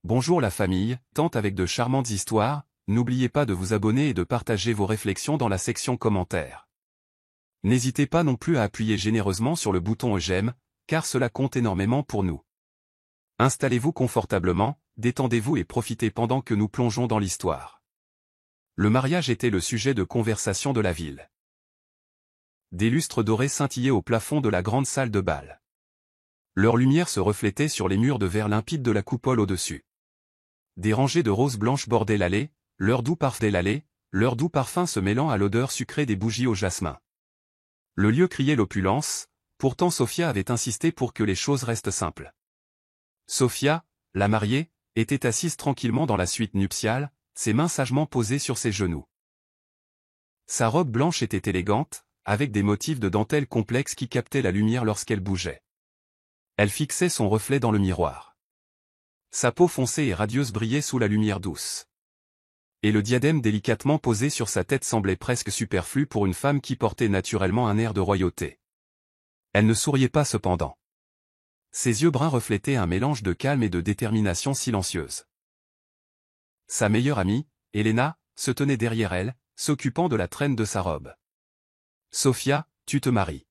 Bonjour la famille, tente avec de charmantes histoires, n'oubliez pas de vous abonner et de partager vos réflexions dans la section commentaires. N'hésitez pas non plus à appuyer généreusement sur le bouton j'aime, car cela compte énormément pour nous. Installez-vous confortablement, détendez-vous et profitez pendant que nous plongeons dans l'histoire. Le mariage était le sujet de conversation de la ville. Des lustres dorés scintillaient au plafond de la grande salle de bal. Leur lumière se reflétait sur les murs de verre limpide de la coupole au-dessus. Des rangées de roses blanches bordaient l'allée, leur doux parfum se mêlant à l'odeur sucrée des bougies au jasmin. Le lieu criait l'opulence, pourtant Sophia avait insisté pour que les choses restent simples. Sophia, la mariée, était assise tranquillement dans la suite nuptiale, ses mains sagement posées sur ses genoux. Sa robe blanche était élégante, avec des motifs de dentelle complexes qui captaient la lumière lorsqu'elle bougeait. Elle fixait son reflet dans le miroir. Sa peau foncée et radieuse brillait sous la lumière douce. Et le diadème délicatement posé sur sa tête semblait presque superflu pour une femme qui portait naturellement un air de royauté. Elle ne souriait pas cependant. Ses yeux bruns reflétaient un mélange de calme et de détermination silencieuse. Sa meilleure amie, Elena, se tenait derrière elle, s'occupant de la traîne de sa robe. « Sophia, tu te maries.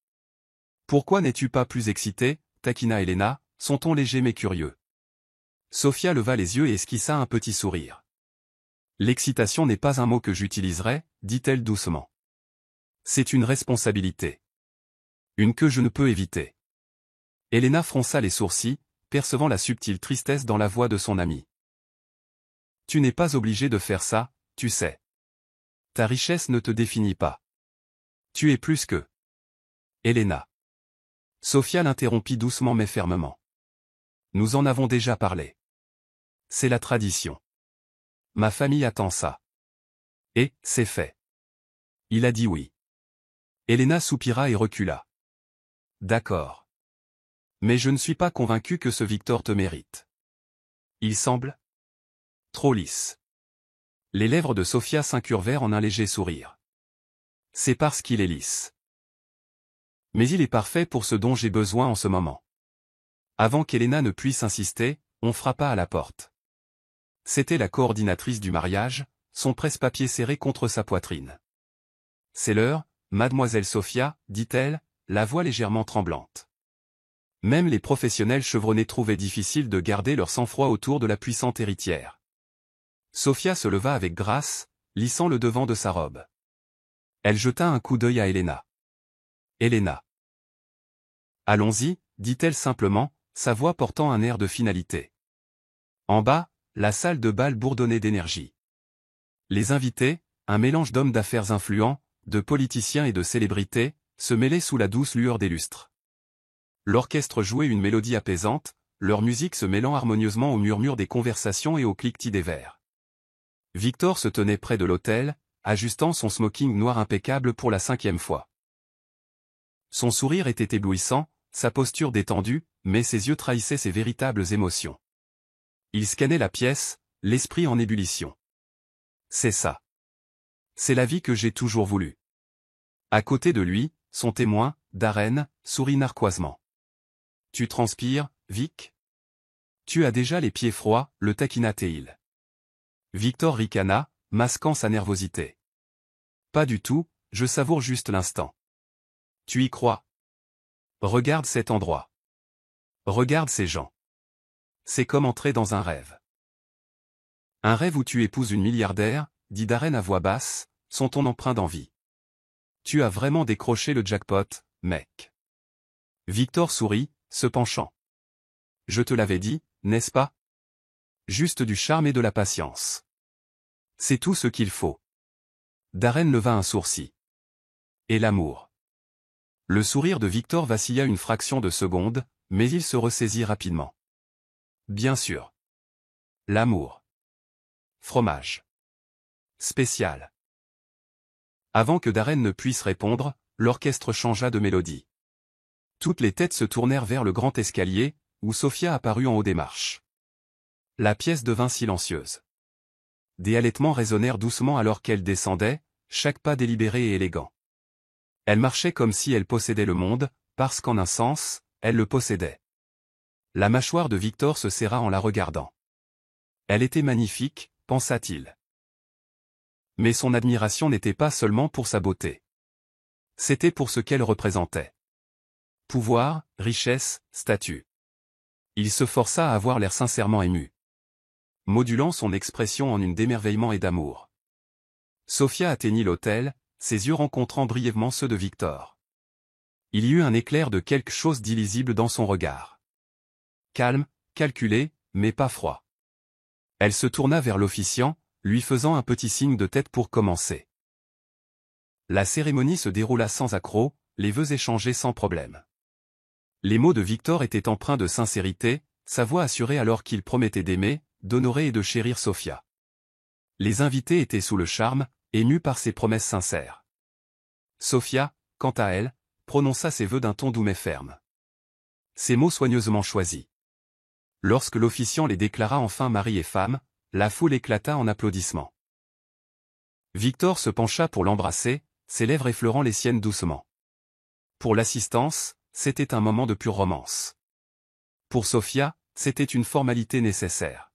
Pourquoi n'es-tu pas plus excitée ?» taquina Elena, son ton léger mais curieux. Sophia leva les yeux et esquissa un petit sourire. « L'excitation n'est pas un mot que j'utiliserai, dit-elle doucement. C'est une responsabilité. Une que je ne peux éviter. » Elena fronça les sourcils, percevant la subtile tristesse dans la voix de son amie. « Tu n'es pas obligé de faire ça, tu sais. Ta richesse ne te définit pas. Tu es plus que... » Elena. Sophia l'interrompit doucement mais fermement. « Nous en avons déjà parlé. C'est la tradition. Ma famille attend ça. Et, c'est fait. » Il a dit oui. Elena soupira et recula. « D'accord. Mais je ne suis pas convaincu que ce Victor te mérite. Il semble trop lisse. » Les lèvres de Sophia s'incurvèrent en un léger sourire. « C'est parce qu'il est lisse. Mais il est parfait pour ce dont j'ai besoin en ce moment. » Avant qu'Elena ne puisse insister, on frappa à la porte. C'était la coordinatrice du mariage, son presse-papier serré contre sa poitrine. « C'est l'heure, mademoiselle Sophia, dit-elle, la voix légèrement tremblante. Même les professionnels chevronnés trouvaient difficile de garder leur sang-froid autour de la puissante héritière. Sophia se leva avec grâce, lissant le devant de sa robe. Elle jeta un coup d'œil à Elena. « Elena. »« Allons-y, dit-elle simplement, sa voix portant un air de finalité. En bas, la salle de bal bourdonnait d'énergie. Les invités, un mélange d'hommes d'affaires influents, de politiciens et de célébrités, se mêlaient sous la douce lueur des lustres. L'orchestre jouait une mélodie apaisante, leur musique se mêlant harmonieusement au murmure des conversations et au cliquetis des verres. Victor se tenait près de l'autel, ajustant son smoking noir impeccable pour la 5e fois. Son sourire était éblouissant, sa posture détendue, mais ses yeux trahissaient ses véritables émotions. Il scannait la pièce, l'esprit en ébullition. C'est ça. C'est la vie que j'ai toujours voulu. À côté de lui, son témoin, Darren, sourit narquoisement. Tu transpires, Vic? Tu as déjà les pieds froids, le taquina-t-il. Victor ricana, masquant sa nervosité. Pas du tout, je savoure juste l'instant. Tu y crois? Regarde cet endroit. Regarde ces gens. C'est comme entrer dans un rêve. Un rêve où tu épouses une milliardaire, dit Darren à voix basse, son ton empreint d'envie. Tu as vraiment décroché le jackpot, mec. Victor sourit, se penchant. Je te l'avais dit, n'est-ce pas? Juste du charme et de la patience. C'est tout ce qu'il faut. Darren leva un sourcil. Et l'amour. Le sourire de Victor vacilla une fraction de seconde, mais il se ressaisit rapidement. Bien sûr. L'amour. Fromage. Spécial. Avant que Darren ne puisse répondre, l'orchestre changea de mélodie. Toutes les têtes se tournèrent vers le grand escalier, où Sophia apparut en haut des marches. La pièce devint silencieuse. Des halètements résonnèrent doucement alors qu'elle descendait, chaque pas délibéré et élégant. Elle marchait comme si elle possédait le monde, parce qu'en un sens, elle le possédait. La mâchoire de Victor se serra en la regardant. Elle était magnifique, pensa-t-il. Mais son admiration n'était pas seulement pour sa beauté. C'était pour ce qu'elle représentait. Pouvoir, richesse, statut. Il se força à avoir l'air sincèrement ému, modulant son expression en une d'émerveillement et d'amour. Sophia atteignit l'autel, ses yeux rencontrant brièvement ceux de Victor. Il y eut un éclair de quelque chose d'illisible dans son regard. Calme, calculé, mais pas froid. Elle se tourna vers l'officiant, lui faisant un petit signe de tête pour commencer. La cérémonie se déroula sans accroc, les vœux échangés sans problème. Les mots de Victor étaient empreints de sincérité, sa voix assurait alors qu'il promettait d'aimer, d'honorer et de chérir Sophia. Les invités étaient sous le charme, émus par ses promesses sincères. Sophia, quant à elle, prononça ses vœux d'un ton doux mais ferme. Ces mots soigneusement choisis. Lorsque l'officiant les déclara enfin mari et femme, la foule éclata en applaudissements. Victor se pencha pour l'embrasser, ses lèvres effleurant les siennes doucement. Pour l'assistance, c'était un moment de pure romance. Pour Sophia, c'était une formalité nécessaire.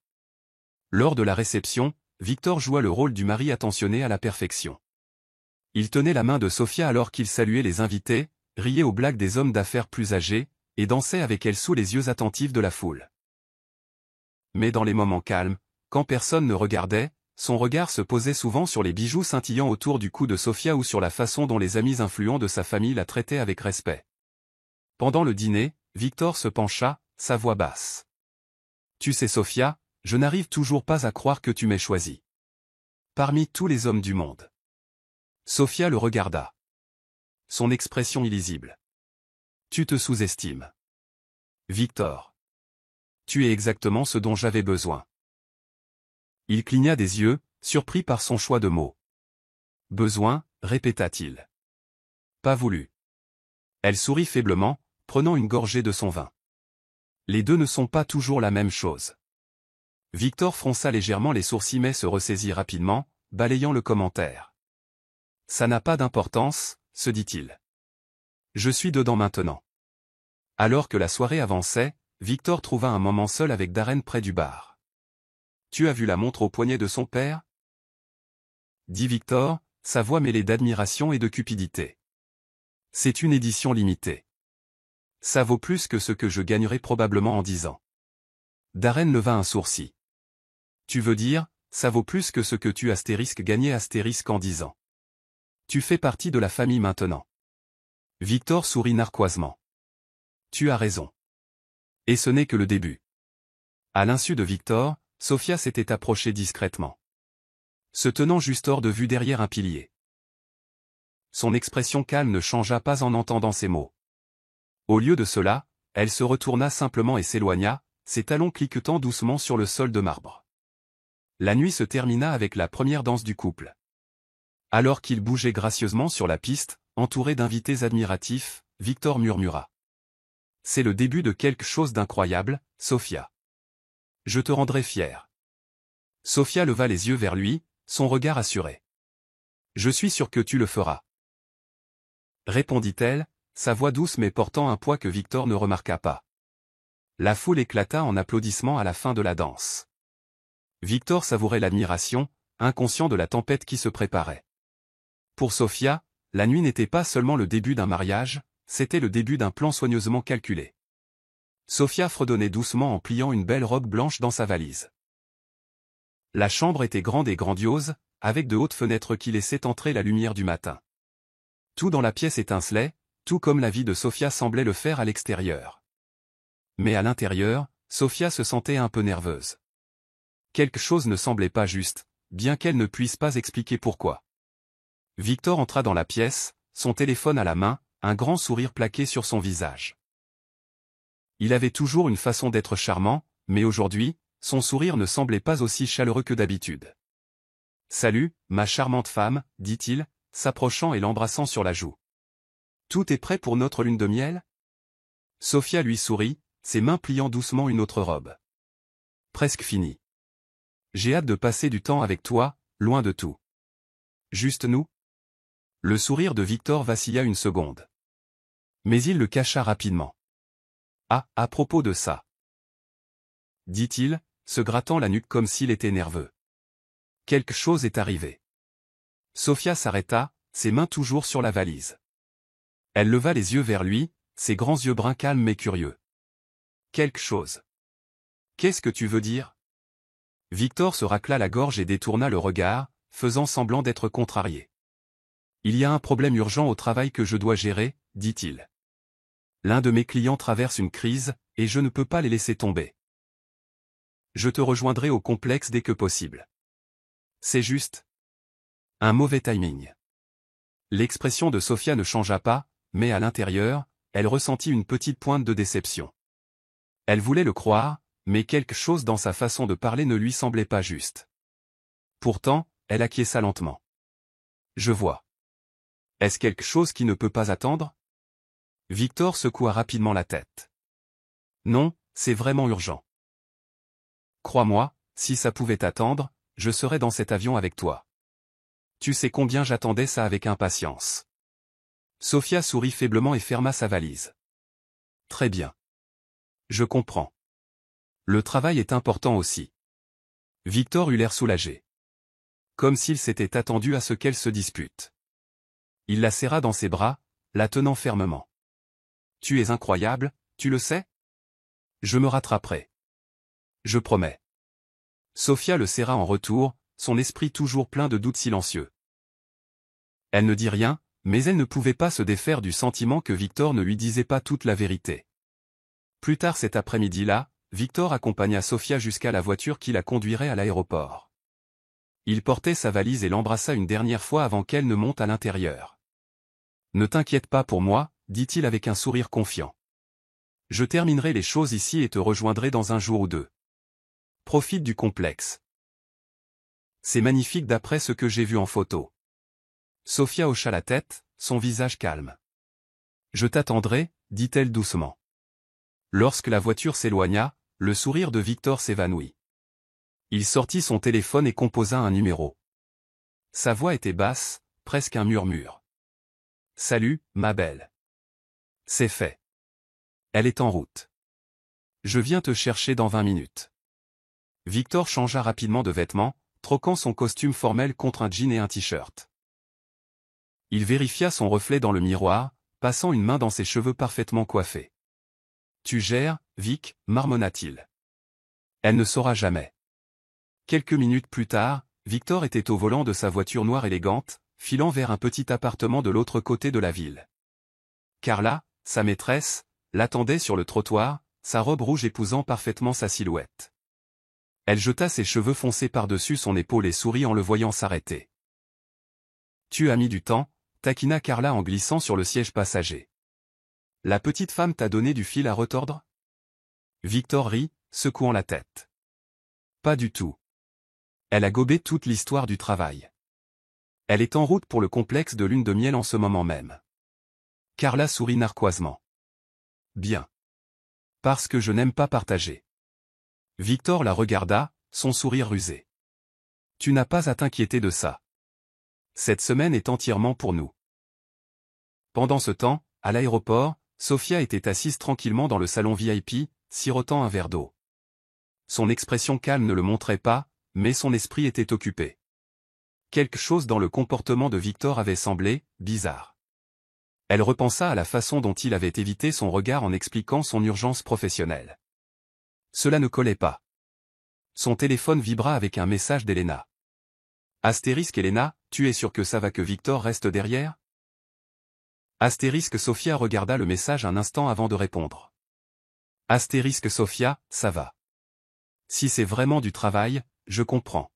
Lors de la réception, Victor joua le rôle du mari attentionné à la perfection. Il tenait la main de Sophia alors qu'il saluait les invités, riait aux blagues des hommes d'affaires plus âgés, et dansait avec elle sous les yeux attentifs de la foule. Mais dans les moments calmes, quand personne ne regardait, son regard se posait souvent sur les bijoux scintillant autour du cou de Sophia ou sur la façon dont les amis influents de sa famille la traitaient avec respect. Pendant le dîner, Victor se pencha, sa voix basse. « Tu sais Sophia, je n'arrive toujours pas à croire que tu m'aies choisi. Parmi tous les hommes du monde. » Sophia le regarda. Son expression illisible. « Tu te sous-estimes. Victor. Tu es exactement ce dont j'avais besoin. » Il cligna des yeux, surpris par son choix de mots. « Besoin » répéta-t-il. « Pas voulu. » Elle sourit faiblement, prenant une gorgée de son vin. Les deux ne sont pas toujours la même chose. Victor fronça légèrement les sourcils mais se ressaisit rapidement, balayant le commentaire. « Ça n'a pas d'importance, se dit-il. Je suis dedans maintenant. » Alors que la soirée avançait, Victor trouva un moment seul avec Darren près du bar. « Tu as vu la montre au poignet de son père » dit Victor, sa voix mêlée d'admiration et de cupidité. « C'est une édition limitée. Ça vaut plus que ce que je gagnerai probablement en 10 ans. » Darren leva un sourcil. « Tu veux dire, ça vaut plus que ce que tu gagné en 10 ans. Tu fais partie de la famille maintenant. » Victor sourit narquoisement. « Tu as raison. Et ce n'est que le début. » À l'insu de Victor, Sophia s'était approchée discrètement, se tenant juste hors de vue derrière un pilier. Son expression calme ne changea pas en entendant ces mots. Au lieu de cela, elle se retourna simplement et s'éloigna, ses talons cliquetant doucement sur le sol de marbre. La nuit se termina avec la première danse du couple. Alors qu'il bougeait gracieusement sur la piste, entouré d'invités admiratifs, Victor murmura. « C'est le début de quelque chose d'incroyable, Sophia. Je te rendrai fière. » Sophia leva les yeux vers lui, son regard assuré. « Je suis sûr que tu le feras. » Répondit-elle, sa voix douce mais portant un poids que Victor ne remarqua pas. La foule éclata en applaudissements à la fin de la danse. Victor savourait l'admiration, inconscient de la tempête qui se préparait. Pour Sophia, la nuit n'était pas seulement le début d'un mariage, c'était le début d'un plan soigneusement calculé. Sophia fredonnait doucement en pliant une belle robe blanche dans sa valise. La chambre était grande et grandiose, avec de hautes fenêtres qui laissaient entrer la lumière du matin. Tout dans la pièce étincelait, tout comme la vie de Sophia semblait le faire à l'extérieur. Mais à l'intérieur, Sophia se sentait un peu nerveuse. Quelque chose ne semblait pas juste, bien qu'elle ne puisse pas expliquer pourquoi. Victor entra dans la pièce, son téléphone à la main, un grand sourire plaqué sur son visage. Il avait toujours une façon d'être charmant, mais aujourd'hui, son sourire ne semblait pas aussi chaleureux que d'habitude. « Salut, ma charmante femme, » dit-il, s'approchant et l'embrassant sur la joue. « Tout est prêt pour notre lune de miel ?» Sophia lui sourit, ses mains pliant doucement une autre robe. « Presque fini. J'ai hâte de passer du temps avec toi, loin de tout. Juste nous ?» Le sourire de Victor vacilla une seconde. Mais il le cacha rapidement. « Ah, à propos de ça. » dit-il, se grattant la nuque comme s'il était nerveux. Quelque chose est arrivé. Sofia s'arrêta, ses mains toujours sur la valise. Elle leva les yeux vers lui, ses grands yeux bruns calmes mais curieux. Quelque chose. Qu'est-ce que tu veux dire? Victor se racla la gorge et détourna le regard, faisant semblant d'être contrarié. Il y a un problème urgent au travail que je dois gérer, dit-il. L'un de mes clients traverse une crise, et je ne peux pas les laisser tomber. Je te rejoindrai au complexe dès que possible. C'est juste. Un mauvais timing. L'expression de Sofia ne changea pas, mais à l'intérieur, elle ressentit une petite pointe de déception. Elle voulait le croire, mais quelque chose dans sa façon de parler ne lui semblait pas juste. Pourtant, elle acquiesça lentement. Je vois. Est-ce quelque chose qui ne peut pas attendre? Victor secoua rapidement la tête. Non, c'est vraiment urgent. Crois-moi, si ça pouvait attendre, je serais dans cet avion avec toi. Tu sais combien j'attendais ça avec impatience. Sofia sourit faiblement et ferma sa valise. Très bien. Je comprends. Le travail est important aussi. Victor eut l'air soulagé. Comme s'il s'était attendu à ce qu'elle se dispute. Il la serra dans ses bras, la tenant fermement. Tu es incroyable, tu le sais? Je me rattraperai. Je promets. Sofia le serra en retour, son esprit toujours plein de doutes silencieux. Elle ne dit rien, mais elle ne pouvait pas se défaire du sentiment que Victor ne lui disait pas toute la vérité. Plus tard cet après-midi-là, Victor accompagna Sofia jusqu'à la voiture qui la conduirait à l'aéroport. Il portait sa valise et l'embrassa une dernière fois avant qu'elle ne monte à l'intérieur. Ne t'inquiète pas pour moi, dit-il avec un sourire confiant. Je terminerai les choses ici et te rejoindrai dans un jour ou deux. Profite du complexe. C'est magnifique d'après ce que j'ai vu en photo. Sofia hocha la tête, son visage calme. Je t'attendrai, dit-elle doucement. Lorsque la voiture s'éloigna, le sourire de Victor s'évanouit. Il sortit son téléphone et composa un numéro. Sa voix était basse, presque un murmure. Salut, ma belle. C'est fait. Elle est en route. Je viens te chercher dans 20 minutes. Victor changea rapidement de vêtements, troquant son costume formel contre un jean et un t-shirt. Il vérifia son reflet dans le miroir, passant une main dans ses cheveux parfaitement coiffés. Tu gères, Vic, marmonna-t-il. Elle ne saura jamais. Quelques minutes plus tard, Victor était au volant de sa voiture noire élégante, filant vers un petit appartement de l'autre côté de la ville. Carla, sa maîtresse, l'attendait sur le trottoir, sa robe rouge épousant parfaitement sa silhouette. Elle jeta ses cheveux foncés par-dessus son épaule et sourit en le voyant s'arrêter. Tu as mis du temps, taquina Carla en glissant sur le siège passager. La petite femme t'a donné du fil à retordre? Victor rit, secouant la tête. Pas du tout. Elle a gobé toute l'histoire du travail. Elle est en route pour le complexe de lune de miel en ce moment même. Carla sourit narquoisement. Bien. Parce que je n'aime pas partager. Victor la regarda, son sourire rusé. Tu n'as pas à t'inquiéter de ça. Cette semaine est entièrement pour nous. Pendant ce temps, à l'aéroport, Sofia était assise tranquillement dans le salon VIP, sirotant un verre d'eau. Son expression calme ne le montrait pas, mais son esprit était occupé. Quelque chose dans le comportement de Victor avait semblé bizarre. Elle repensa à la façon dont il avait évité son regard en expliquant son urgence professionnelle. Cela ne collait pas. Son téléphone vibra avec un message d'Elena. Astérisque Elena, tu es sûr que ça va que Victor reste derrière? Astérisque Sofia regarda le message un instant avant de répondre. Astérisque Sofia, ça va. Si c'est vraiment du travail, je comprends.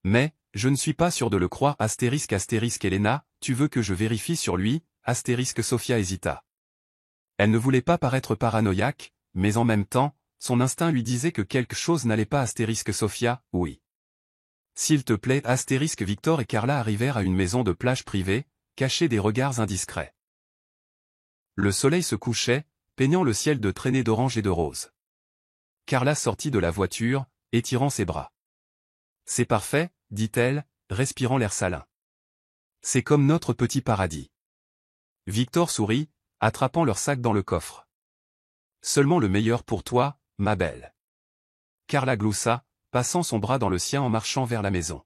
Mais, je ne suis pas sûr de le croire. Astérisque Elena, tu veux que je vérifie sur lui? Astérisque Sofia hésita. Elle ne voulait pas paraître paranoïaque, mais en même temps, son instinct lui disait que quelque chose n'allait pas. Astérisque Sofia, oui. S'il te plaît. Astérisque Victor et Carla arrivèrent à une maison de plage privée, cachée des regards indiscrets. Le soleil se couchait, peignant le ciel de traînées d'orange et de rose. Carla sortit de la voiture, étirant ses bras. C'est parfait, dit-elle, respirant l'air salin. C'est comme notre petit paradis. Victor sourit, attrapant leur sac dans le coffre. Seulement le meilleur pour toi, ma belle. Carla gloussa, passant son bras dans le sien en marchant vers la maison.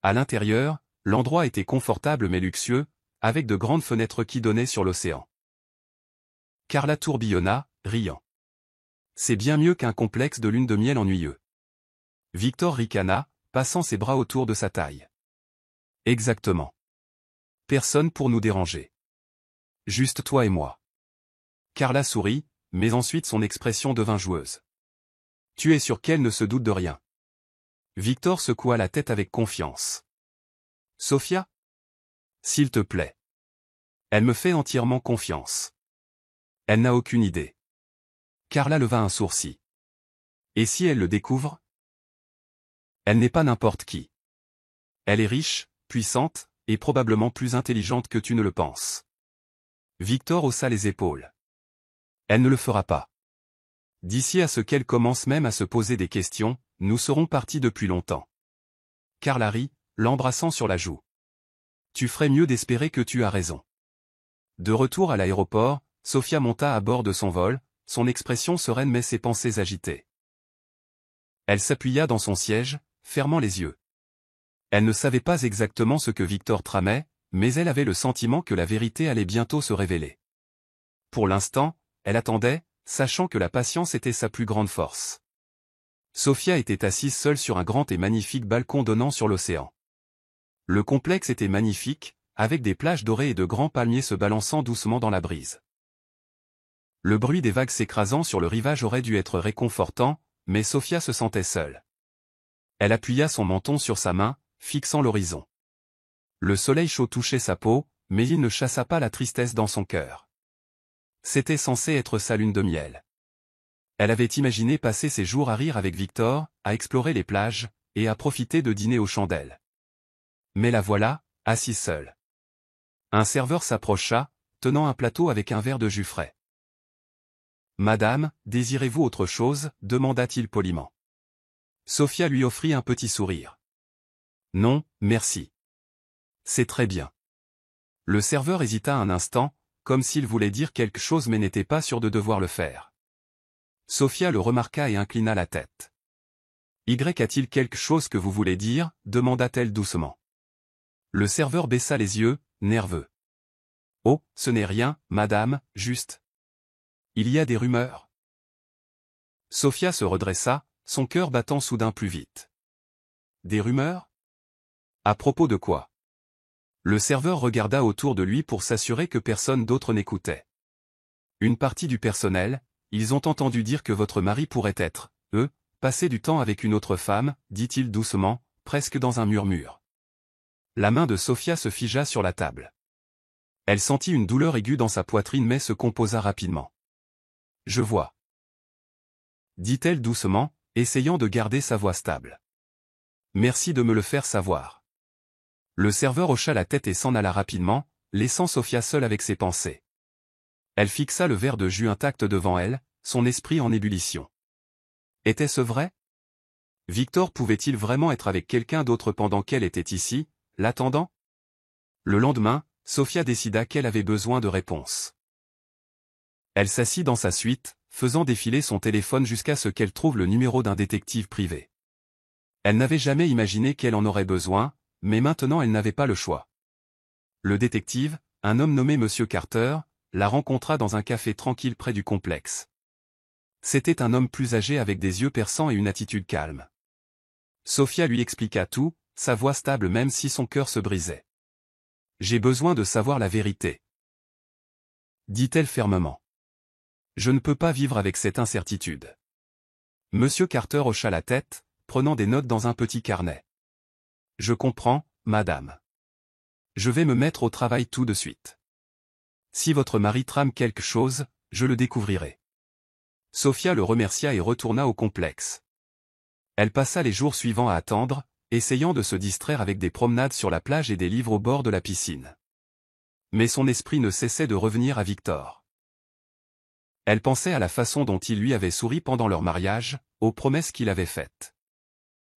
À l'intérieur, l'endroit était confortable mais luxueux, avec de grandes fenêtres qui donnaient sur l'océan. Carla tourbillonna, riant. C'est bien mieux qu'un complexe de lune de miel ennuyeux. Victor ricana, passant ses bras autour de sa taille. Exactement. Personne pour nous déranger. Juste toi et moi. Carla sourit, mais ensuite son expression devint joueuse. Tu es sûr qu'elle ne se doute de rien. Victor secoua la tête avec confiance. Sophia? S'il te plaît. Elle me fait entièrement confiance. Elle n'a aucune idée. Carla leva un sourcil. Et si elle le découvre? Elle n'est pas n'importe qui. Elle est riche, puissante, et probablement plus intelligente que tu ne le penses. Victor haussa les épaules. Elle ne le fera pas. D'ici à ce qu'elle commence même à se poser des questions, nous serons partis depuis longtemps. Carla rit, l'embrassant sur la joue. Tu ferais mieux d'espérer que tu as raison. De retour à l'aéroport, Sophia monta à bord de son vol, son expression sereine mais ses pensées agitées. Elle s'appuya dans son siège, fermant les yeux. Elle ne savait pas exactement ce que Victor tramait, mais elle avait le sentiment que la vérité allait bientôt se révéler. Pour l'instant, elle attendait, sachant que la patience était sa plus grande force. Sophia était assise seule sur un grand et magnifique balcon donnant sur l'océan. Le complexe était magnifique, avec des plages dorées et de grands palmiers se balançant doucement dans la brise. Le bruit des vagues s'écrasant sur le rivage aurait dû être réconfortant, mais Sophia se sentait seule. Elle appuya son menton sur sa main, fixant l'horizon. Le soleil chaud touchait sa peau, mais il ne chassa pas la tristesse dans son cœur. C'était censé être sa lune de miel. Elle avait imaginé passer ses jours à rire avec Victor, à explorer les plages, et à profiter de dîner aux chandelles. Mais la voilà, assise seule. Un serveur s'approcha, tenant un plateau avec un verre de jus frais. « Madame, désirez-vous autre chose » demanda-t-il poliment. Sophia lui offrit un petit sourire. « Non, merci. C'est très bien. » Le serveur hésita un instant, comme s'il voulait dire quelque chose mais n'était pas sûr de devoir le faire. Sophia le remarqua et inclina la tête. « Y a-t-il quelque chose que vous voulez dire » demanda-t-elle doucement. Le serveur baissa les yeux, nerveux. « Oh, ce n'est rien, madame, juste. Il y a des rumeurs. » Sophia se redressa, son cœur battant soudain plus vite. « Des rumeurs? À propos de quoi ?» Le serveur regarda autour de lui pour s'assurer que personne d'autre n'écoutait. « Une partie du personnel, ils ont entendu dire que votre mari pourrait être, passer du temps avec une autre femme, dit-il doucement, presque dans un murmure. » La main de Sophia se figea sur la table. Elle sentit une douleur aiguë dans sa poitrine mais se composa rapidement. « Je vois. » dit-elle doucement, essayant de garder sa voix stable. « Merci de me le faire savoir. » Le serveur hocha la tête et s'en alla rapidement, laissant Sophia seule avec ses pensées. Elle fixa le verre de jus intact devant elle, son esprit en ébullition. Était-ce vrai? Victor pouvait-il vraiment être avec quelqu'un d'autre pendant qu'elle était ici, l'attendant? Le lendemain, Sophia décida qu'elle avait besoin de réponses. Elle s'assit dans sa suite, faisant défiler son téléphone jusqu'à ce qu'elle trouve le numéro d'un détective privé. Elle n'avait jamais imaginé qu'elle en aurait besoin, mais maintenant elle n'avait pas le choix. Le détective, un homme nommé Monsieur Carter, la rencontra dans un café tranquille près du complexe. C'était un homme plus âgé avec des yeux perçants et une attitude calme. Sophia lui expliqua tout, sa voix stable même si son cœur se brisait. « J'ai besoin de savoir la vérité. » dit-elle fermement. « Je ne peux pas vivre avec cette incertitude. » Monsieur Carter hocha la tête, prenant des notes dans un petit carnet. « Je comprends, madame. Je vais me mettre au travail tout de suite. Si votre mari trame quelque chose, je le découvrirai. » Sophia le remercia et retourna au complexe. Elle passa les jours suivants à attendre, essayant de se distraire avec des promenades sur la plage et des livres au bord de la piscine. Mais son esprit ne cessait de revenir à Victor. Elle pensait à la façon dont il lui avait souri pendant leur mariage, aux promesses qu'il avait faites.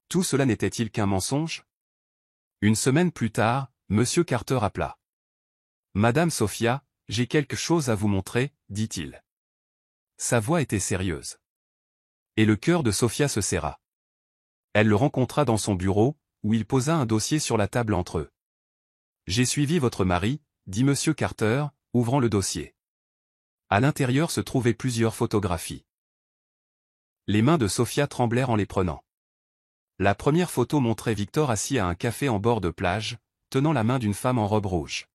Tout cela n'était-il qu'un mensonge? Une semaine plus tard, Monsieur Carter appela. « Madame Sophia, j'ai quelque chose à vous montrer, dit-il. » Sa voix était sérieuse. Et le cœur de Sophia se serra. Elle le rencontra dans son bureau, où il posa un dossier sur la table entre eux. « J'ai suivi votre mari, » dit M. Carter, ouvrant le dossier. À l'intérieur se trouvaient plusieurs photographies. Les mains de Sophia tremblèrent en les prenant. La première photo montrait Victor assis à un café en bord de plage, tenant la main d'une femme en robe rouge.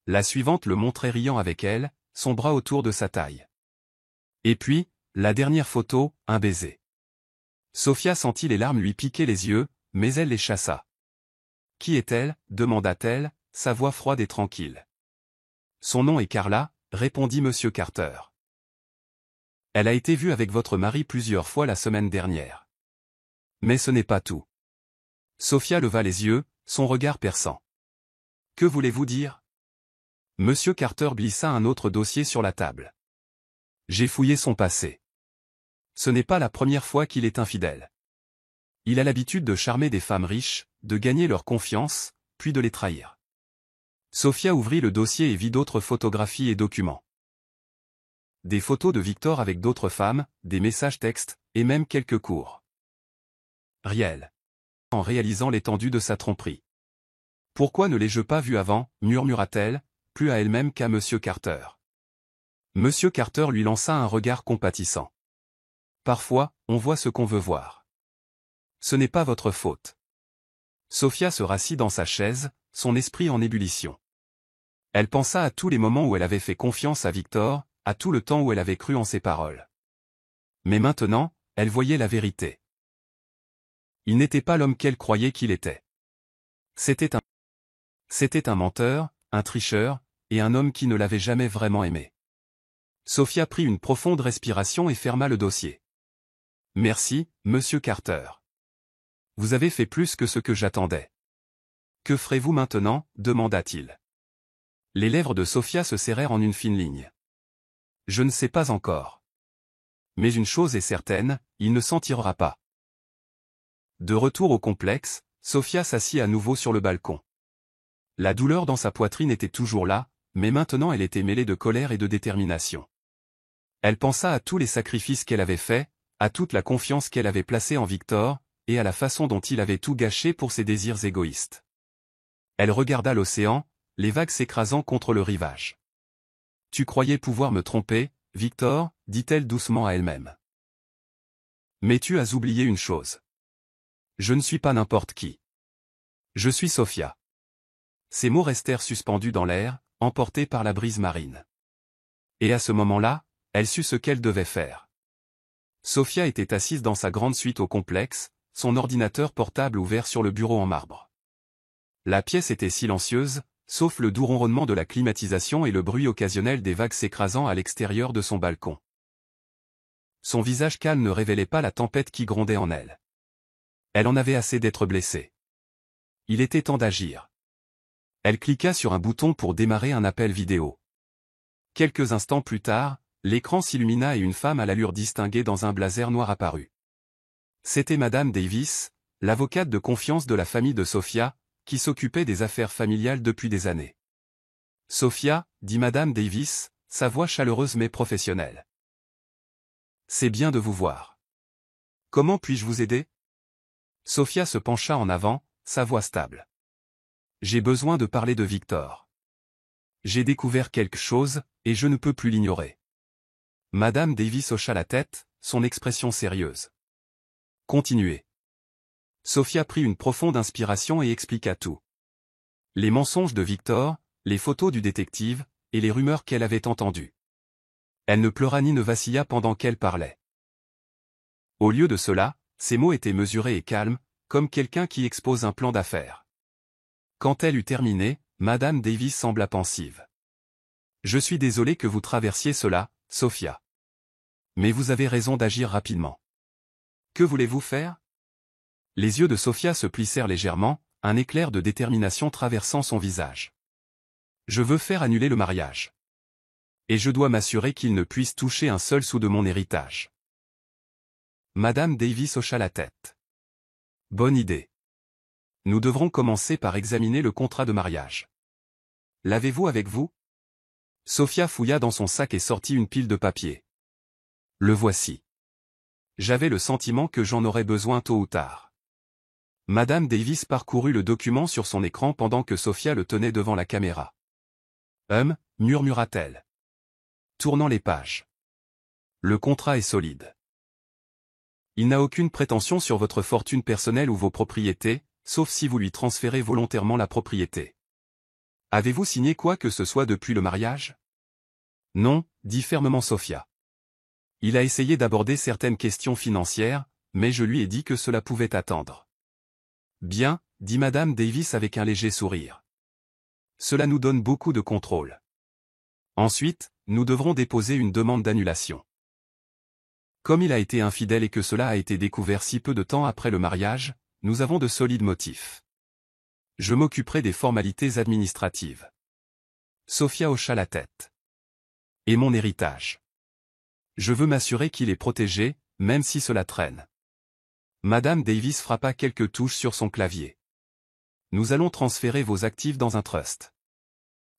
La suivante le montrait riant avec elle, son bras autour de sa taille. Et puis, la dernière photo, un baiser. Sophia sentit les larmes lui piquer les yeux, mais elle les chassa. « Qui est-elle » demanda-t-elle, sa voix froide et tranquille. « Son nom est Carla » répondit M. Carter. « Elle a été vue avec votre mari plusieurs fois la semaine dernière. » Mais ce n'est pas tout. Sophia leva les yeux, son regard perçant. « Que voulez-vous dire » M. Carter glissa un autre dossier sur la table. « J'ai fouillé son passé. Ce n'est pas la première fois qu'il est infidèle. Il a l'habitude de charmer des femmes riches, de gagner leur confiance, puis de les trahir. » Sophia ouvrit le dossier et vit d'autres photographies et documents. Des photos de Victor avec d'autres femmes, des messages textes, et même quelques cours. Riel. En réalisant l'étendue de sa tromperie. « Pourquoi ne l'ai-je pas vu avant » murmura-t-elle, plus à elle-même qu'à M. Carter. M. Carter lui lança un regard compatissant. « Parfois, on voit ce qu'on veut voir. Ce n'est pas votre faute. » Sophia se rassit dans sa chaise, son esprit en ébullition. Elle pensa à tous les moments où elle avait fait confiance à Victor, à tout le temps où elle avait cru en ses paroles. Mais maintenant, elle voyait la vérité. Il n'était pas l'homme qu'elle croyait qu'il était. C'était un menteur, un tricheur, et un homme qui ne l'avait jamais vraiment aimé. Sophia prit une profonde respiration et ferma le dossier. « Merci, Monsieur Carter. Vous avez fait plus que ce que j'attendais. »« Que ferez-vous maintenant » demanda-t-il. Les lèvres de Sophia se serrèrent en une fine ligne. « Je ne sais pas encore. Mais une chose est certaine, il ne s'en tirera pas. » De retour au complexe, Sophia s'assit à nouveau sur le balcon. La douleur dans sa poitrine était toujours là, mais maintenant elle était mêlée de colère et de détermination. Elle pensa à tous les sacrifices qu'elle avait faits, à toute la confiance qu'elle avait placée en Victor, et à la façon dont il avait tout gâché pour ses désirs égoïstes. Elle regarda l'océan, les vagues s'écrasant contre le rivage. « Tu croyais pouvoir me tromper, Victor » dit-elle doucement à elle-même. « Mais tu as oublié une chose. Je ne suis pas n'importe qui. Je suis Sophia. » Ces mots restèrent suspendus dans l'air, emportés par la brise marine. Et à ce moment-là, elle sut ce qu'elle devait faire. Sophia était assise dans sa grande suite au complexe, son ordinateur portable ouvert sur le bureau en marbre. La pièce était silencieuse, sauf le doux ronronnement de la climatisation et le bruit occasionnel des vagues s'écrasant à l'extérieur de son balcon. Son visage calme ne révélait pas la tempête qui grondait en elle. Elle en avait assez d'être blessée. Il était temps d'agir. Elle cliqua sur un bouton pour démarrer un appel vidéo. Quelques instants plus tard, l'écran s'illumina et une femme à l'allure distinguée dans un blazer noir apparut. C'était Madame Davis, l'avocate de confiance de la famille de Sophia, qui s'occupait des affaires familiales depuis des années. « Sophia » dit Madame Davis, sa voix chaleureuse mais professionnelle. « C'est bien de vous voir. Comment puis-je vous aider » Sophia se pencha en avant, sa voix stable. « J'ai besoin de parler de Victor. J'ai découvert quelque chose, et je ne peux plus l'ignorer. » Madame Davis hocha la tête, son expression sérieuse. « Continuez. » Sophia prit une profonde inspiration et expliqua tout. Les mensonges de Victor, les photos du détective, et les rumeurs qu'elle avait entendues. Elle ne pleura ni ne vacilla pendant qu'elle parlait. Au lieu de cela, ses mots étaient mesurés et calmes, comme quelqu'un qui expose un plan d'affaires. Quand elle eut terminé, Madame Davis sembla pensive. « Je suis désolé que vous traversiez cela, Sophia. Mais vous avez raison d'agir rapidement. Que voulez-vous faire » Les yeux de Sophia se plissèrent légèrement, un éclair de détermination traversant son visage. « Je veux faire annuler le mariage. Et je dois m'assurer qu'il ne puisse toucher un seul sou de mon héritage. » Madame Davis hocha la tête. « Bonne idée. Nous devrons commencer par examiner le contrat de mariage. L'avez-vous avec vous » Sophia fouilla dans son sac et sortit une pile de papier. « Le voici. » J'avais le sentiment que j'en aurais besoin tôt ou tard. Madame Davis parcourut le document sur son écran pendant que Sophia le tenait devant la caméra. Murmura-t-elle, tournant les pages. Le contrat est solide. Il n'a aucune prétention sur votre fortune personnelle ou vos propriétés, sauf si vous lui transférez volontairement la propriété. Avez-vous signé quoi que ce soit depuis le mariage? Non, dit fermement Sophia. Il a essayé d'aborder certaines questions financières, mais je lui ai dit que cela pouvait attendre. Bien, dit Madame Davis avec un léger sourire. Cela nous donne beaucoup de contrôle. Ensuite, nous devrons déposer une demande d'annulation. Comme il a été infidèle et que cela a été découvert si peu de temps après le mariage, nous avons de solides motifs. Je m'occuperai des formalités administratives. Sophia hocha la tête. Et mon héritage. Je veux m'assurer qu'il est protégé, même si cela traîne. Madame Davis frappa quelques touches sur son clavier. Nous allons transférer vos actifs dans un trust.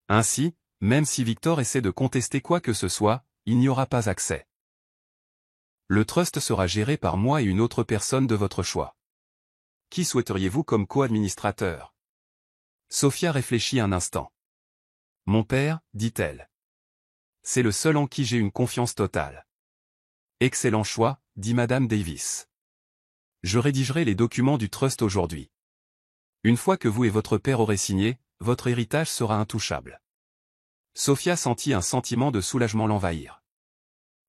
Ainsi, même si Victor essaie de contester quoi que ce soit, il n'y aura pas accès. Le trust sera géré par moi et une autre personne de votre choix. Qui souhaiteriez-vous comme co-administrateur? Sophia réfléchit un instant. Mon père, dit-elle. C'est le seul en qui j'ai une confiance totale. Excellent choix, dit Madame Davis. Je rédigerai les documents du trust aujourd'hui. Une fois que vous et votre père aurez signé, votre héritage sera intouchable. Sophia sentit un sentiment de soulagement l'envahir.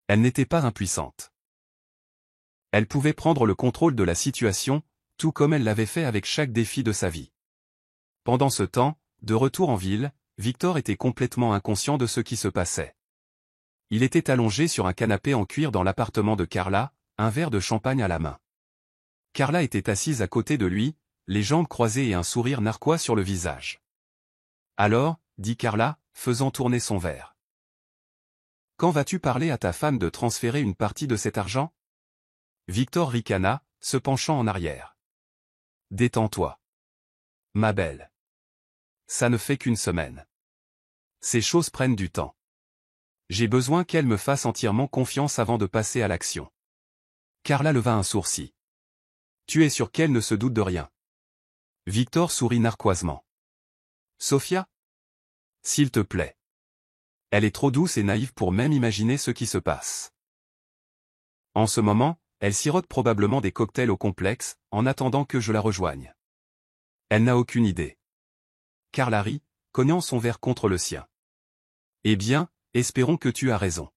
Elle n'était pas impuissante. Elle pouvait prendre le contrôle de la situation, tout comme elle l'avait fait avec chaque défi de sa vie. Pendant ce temps, de retour en ville, Victor était complètement inconscient de ce qui se passait. Il était allongé sur un canapé en cuir dans l'appartement de Carla, un verre de champagne à la main. Carla était assise à côté de lui, les jambes croisées et un sourire narquois sur le visage. Alors, dit Carla, faisant tourner son verre. Quand vas-tu parler à ta femme de transférer une partie de cet argent? Victor ricana, se penchant en arrière. Détends-toi. Ma belle. Ça ne fait qu'une semaine. Ces choses prennent du temps. J'ai besoin qu'elle me fasse entièrement confiance avant de passer à l'action. Carla leva un sourcil. Tu es sûr qu'elle ne se doute de rien? Victor sourit narquoisement. Sophia? S'il te plaît. Elle est trop douce et naïve pour même imaginer ce qui se passe. En ce moment, elle sirote probablement des cocktails au complexe, en attendant que je la rejoigne. Elle n'a aucune idée. Carla rit, cognant son verre contre le sien. Eh bien, espérons que tu as raison.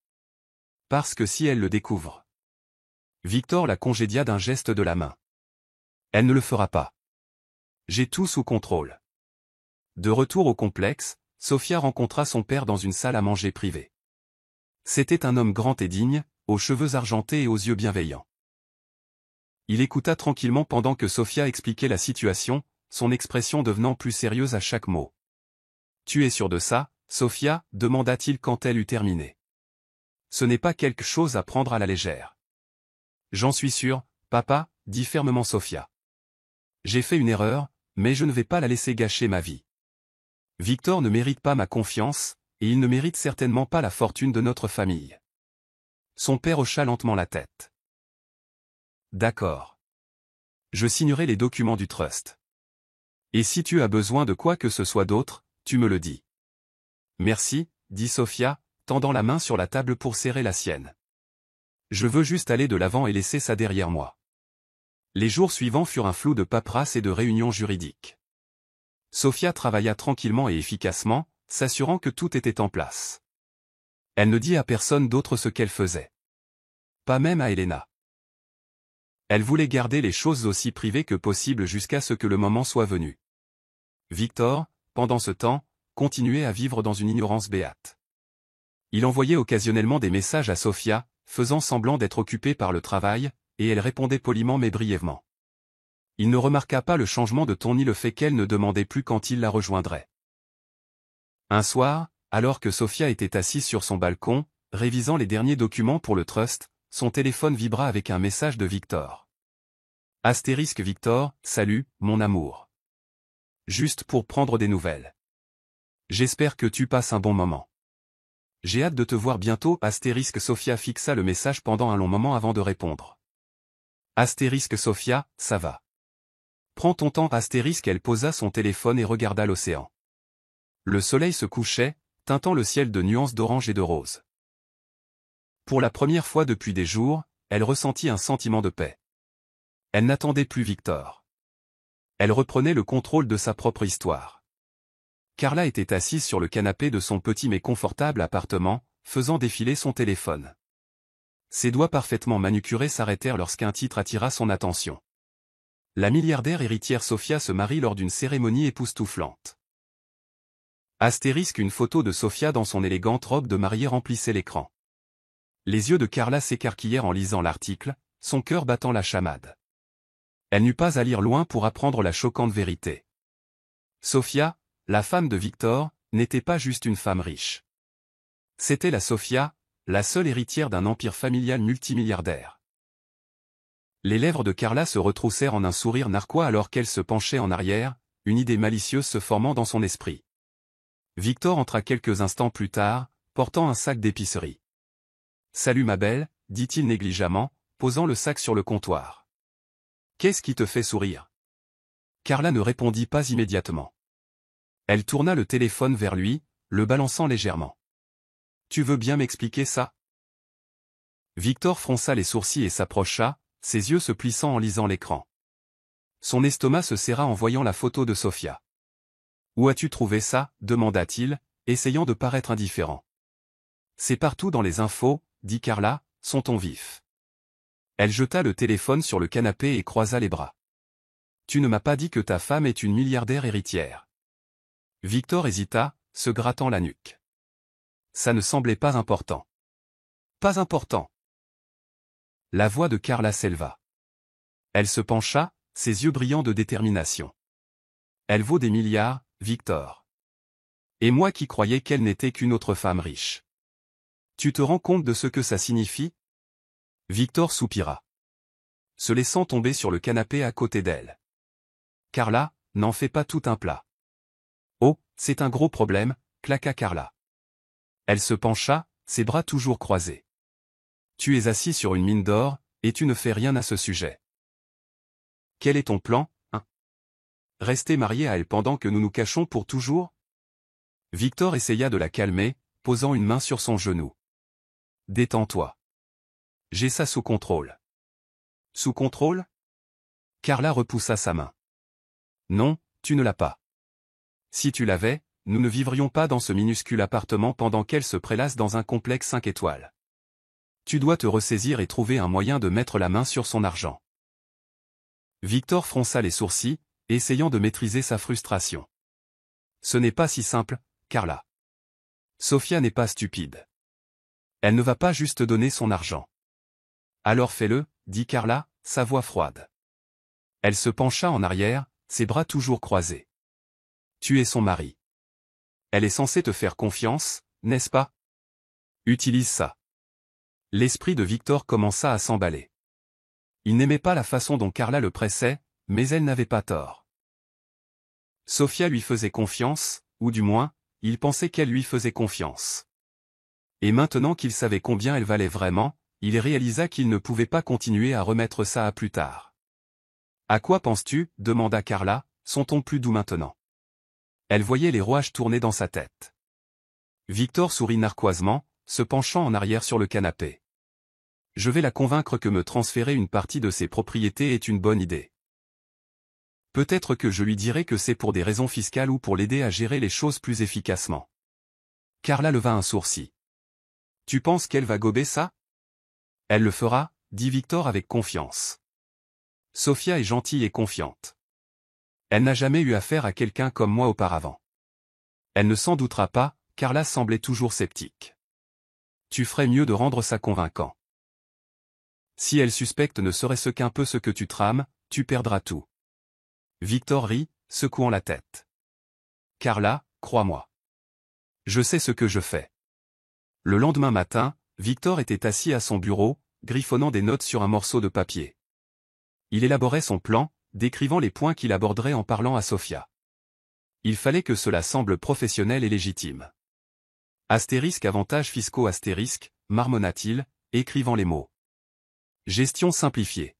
Parce que si elle le découvre... Victor la congédia d'un geste de la main. Elle ne le fera pas. J'ai tout sous contrôle. De retour au complexe, Sophia rencontra son père dans une salle à manger privée. C'était un homme grand et digne, aux cheveux argentés et aux yeux bienveillants. Il écouta tranquillement pendant que Sophia expliquait la situation, son expression devenant plus sérieuse à chaque mot. « Tu es sûre de ça, Sophia » demanda-t-il quand elle eut terminé. « Ce n'est pas quelque chose à prendre à la légère. »« J'en suis sûr, papa » dit fermement Sophia. « J'ai fait une erreur, mais je ne vais pas la laisser gâcher ma vie. Victor ne mérite pas ma confiance, et il ne mérite certainement pas la fortune de notre famille. » Son père hocha lentement la tête. « D'accord. Je signerai les documents du trust. Et si tu as besoin de quoi que ce soit d'autre, tu me le dis. »« Merci, » dit Sophia, tendant la main sur la table pour serrer la sienne. « Je veux juste aller de l'avant et laisser ça derrière moi. » Les jours suivants furent un flou de paperasse et de réunions juridiques. Sophia travailla tranquillement et efficacement, s'assurant que tout était en place. Elle ne dit à personne d'autre ce qu'elle faisait. Pas même à Elena. Elle voulait garder les choses aussi privées que possible jusqu'à ce que le moment soit venu. Victor, pendant ce temps, continuait à vivre dans une ignorance béate. Il envoyait occasionnellement des messages à Sophia, faisant semblant d'être occupé par le travail, et elle répondait poliment mais brièvement. Il ne remarqua pas le changement de ton ni le fait qu'elle ne demandait plus quand il la rejoindrait. Un soir, alors que Sophia était assise sur son balcon, révisant les derniers documents pour le trust, son téléphone vibra avec un message de Victor. Astérisque Victor, salut, mon amour. Juste pour prendre des nouvelles. J'espère que tu passes un bon moment. J'ai hâte de te voir bientôt. Astérisque Sophia fixa le message pendant un long moment avant de répondre. Astérisque Sophia, ça va. Prends ton temps. Astérisque. Elle posa son téléphone et regarda l'océan. Le soleil se couchait, teintant le ciel de nuances d'orange et de rose. Pour la première fois depuis des jours, elle ressentit un sentiment de paix. Elle n'attendait plus Victor. Elle reprenait le contrôle de sa propre histoire. Carla était assise sur le canapé de son petit mais confortable appartement, faisant défiler son téléphone. Ses doigts parfaitement manucurés s'arrêtèrent lorsqu'un titre attira son attention. La milliardaire héritière Sophia se marie lors d'une cérémonie époustouflante. Astérisque. Une photo de Sophia dans son élégante robe de mariée remplissait l'écran. Les yeux de Carla s'écarquillèrent en lisant l'article, son cœur battant la chamade. Elle n'eut pas à lire loin pour apprendre la choquante vérité. Sophia, la femme de Victor, n'était pas juste une femme riche. C'était la Sophia, la seule héritière d'un empire familial multimilliardaire. Les lèvres de Carla se retroussèrent en un sourire narquois alors qu'elle se penchait en arrière, une idée malicieuse se formant dans son esprit. Victor entra quelques instants plus tard, portant un sac d'épicerie. « Salut ma belle », dit-il négligemment, posant le sac sur le comptoir. « Qu'est-ce qui te fait sourire ?» Carla ne répondit pas immédiatement. Elle tourna le téléphone vers lui, le balançant légèrement. « Tu veux bien m'expliquer ça ?» Victor fronça les sourcils et s'approcha, ses yeux se plissant en lisant l'écran. Son estomac se serra en voyant la photo de Sophia. « Où as-tu trouvé ça ?» demanda-t-il, essayant de paraître indifférent. « C'est partout dans les infos, » dit Carla, son ton vif. Elle jeta le téléphone sur le canapé et croisa les bras. « Tu ne m'as pas dit que ta femme est une milliardaire héritière. » Victor hésita, se grattant la nuque. Ça ne semblait pas important. Pas important. La voix de Carla s'éleva. Elle se pencha, ses yeux brillants de détermination. Elle vaut des milliards, Victor. Et moi qui croyais qu'elle n'était qu'une autre femme riche. Tu te rends compte de ce que ça signifie ? Victor soupira, se laissant tomber sur le canapé à côté d'elle. Carla, n'en fais pas tout un plat. Oh, c'est un gros problème, claqua Carla. Elle se pencha, ses bras toujours croisés. Tu es assis sur une mine d'or, et tu ne fais rien à ce sujet. Quel est ton plan, hein ? Rester marié à elle pendant que nous nous cachons pour toujours ? Victor essaya de la calmer, posant une main sur son genou. Détends-toi. J'ai ça sous contrôle. Sous contrôle ? Carla repoussa sa main. Non, tu ne l'as pas. Si tu l'avais, nous ne vivrions pas dans ce minuscule appartement pendant qu'elle se prélasse dans un complexe 5 étoiles. Tu dois te ressaisir et trouver un moyen de mettre la main sur son argent. Victor fronça les sourcils, essayant de maîtriser sa frustration. Ce n'est pas si simple, Carla. Sophia n'est pas stupide. Elle ne va pas juste donner son argent. Alors fais-le, dit Carla, sa voix froide. Elle se pencha en arrière, ses bras toujours croisés. Tu es son mari. Elle est censée te faire confiance, n'est-ce pas ? Utilise ça. L'esprit de Victor commença à s'emballer. Il n'aimait pas la façon dont Carla le pressait, mais elle n'avait pas tort. Sophia lui faisait confiance, ou du moins, il pensait qu'elle lui faisait confiance. Et maintenant qu'il savait combien elle valait vraiment, il réalisa qu'il ne pouvait pas continuer à remettre ça à plus tard. « À quoi penses-tu » demanda Carla, son ton plus doux maintenant. Elle voyait les rouages tourner dans sa tête. Victor sourit narquoisement, se penchant en arrière sur le canapé. « Je vais la convaincre que me transférer une partie de ses propriétés est une bonne idée. Peut-être que je lui dirai que c'est pour des raisons fiscales ou pour l'aider à gérer les choses plus efficacement. » Carla leva un sourcil. « Tu penses qu'elle va gober ça ? » Elle le fera, dit Victor avec confiance. Sophia est gentille et confiante. Elle n'a jamais eu affaire à quelqu'un comme moi auparavant. Elle ne s'en doutera pas, Carla semblait toujours sceptique. Tu ferais mieux de rendre ça convaincant. Si elle suspecte ne serait-ce qu'un peu ce que tu trames, tu perdras tout. Victor rit, secouant la tête. Carla, crois-moi. Je sais ce que je fais. Le lendemain matin, Victor était assis à son bureau, griffonnant des notes sur un morceau de papier. Il élaborait son plan, décrivant les points qu'il aborderait en parlant à Sophia. Il fallait que cela semble professionnel et légitime. Astérisque avantages fiscaux astérisque, marmonna-t-il, écrivant les mots. Gestion simplifiée.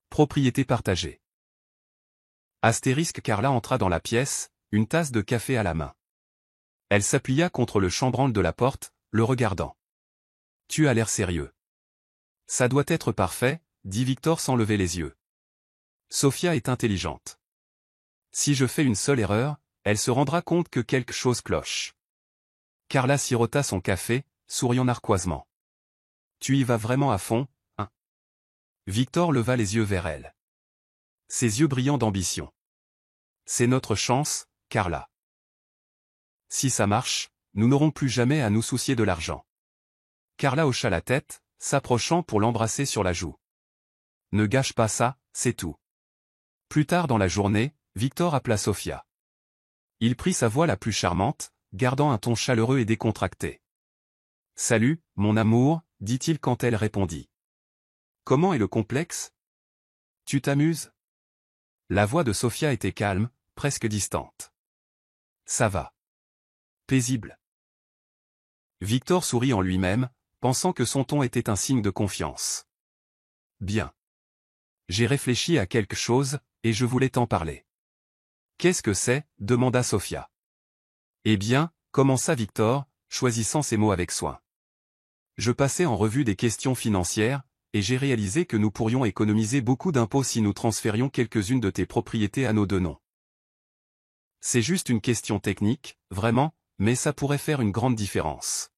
Propriété partagée. Astérisque. Carla entra dans la pièce, une tasse de café à la main. Elle s'appuya contre le chambranle de la porte, le regardant. Tu as l'air sérieux. Ça doit être parfait, dit Victor sans lever les yeux. Sophia est intelligente. Si je fais une seule erreur, elle se rendra compte que quelque chose cloche. Carla sirota son café, souriant narquoisement. Tu y vas vraiment à fond, hein? Victor leva les yeux vers elle. Ses yeux brillants d'ambition. C'est notre chance, Carla. Si ça marche, nous n'aurons plus jamais à nous soucier de l'argent. Carla hocha la tête, s'approchant pour l'embrasser sur la joue. Ne gâche pas ça, c'est tout. Plus tard dans la journée, Victor appela Sophia. Il prit sa voix la plus charmante, gardant un ton chaleureux et décontracté. « Salut, mon amour », dit-il quand elle répondit. « Comment est le complexe ? Tu t'amuses ?» La voix de Sophia était calme, presque distante. « Ça va. » Paisible. Victor sourit en lui-même, pensant que son ton était un signe de confiance. « Bien. J'ai réfléchi à quelque chose, et je voulais t'en parler. »« Qu'est-ce que c'est » demanda Sophia. « Eh bien, » commença Victor, choisissant ses mots avec soin. « Je passais en revue des questions financières, et j'ai réalisé que nous pourrions économiser beaucoup d'impôts si nous transférions quelques-unes de tes propriétés à nos deux noms. C'est juste une question technique, vraiment, mais ça pourrait faire une grande différence. »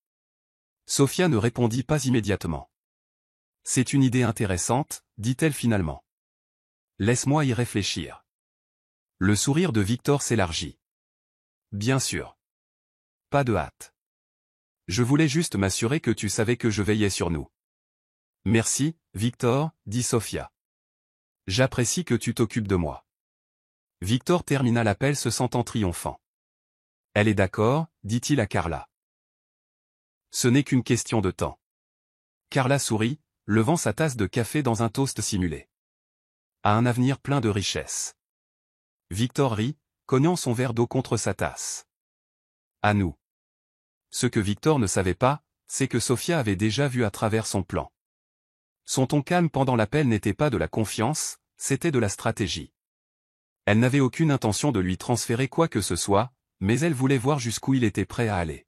Sophia ne répondit pas immédiatement. « C'est une idée intéressante, » dit-elle finalement. « Laisse-moi y réfléchir. » Le sourire de Victor s'élargit. « Bien sûr. Pas de hâte. Je voulais juste m'assurer que tu savais que je veillais sur nous. »« Merci, Victor, » dit Sophia. « J'apprécie que tu t'occupes de moi. » Victor termina l'appel se sentant triomphant. « Elle est d'accord, » dit-il à Carla. « Ce n'est qu'une question de temps. » Carla sourit, levant sa tasse de café dans un toast simulé. « À un avenir plein de richesses. » Victor rit, cognant son verre d'eau contre sa tasse. « À nous. » Ce que Victor ne savait pas, c'est que Sophia avait déjà vu à travers son plan. Son ton calme pendant l'appel n'était pas de la confiance, c'était de la stratégie. Elle n'avait aucune intention de lui transférer quoi que ce soit, mais elle voulait voir jusqu'où il était prêt à aller.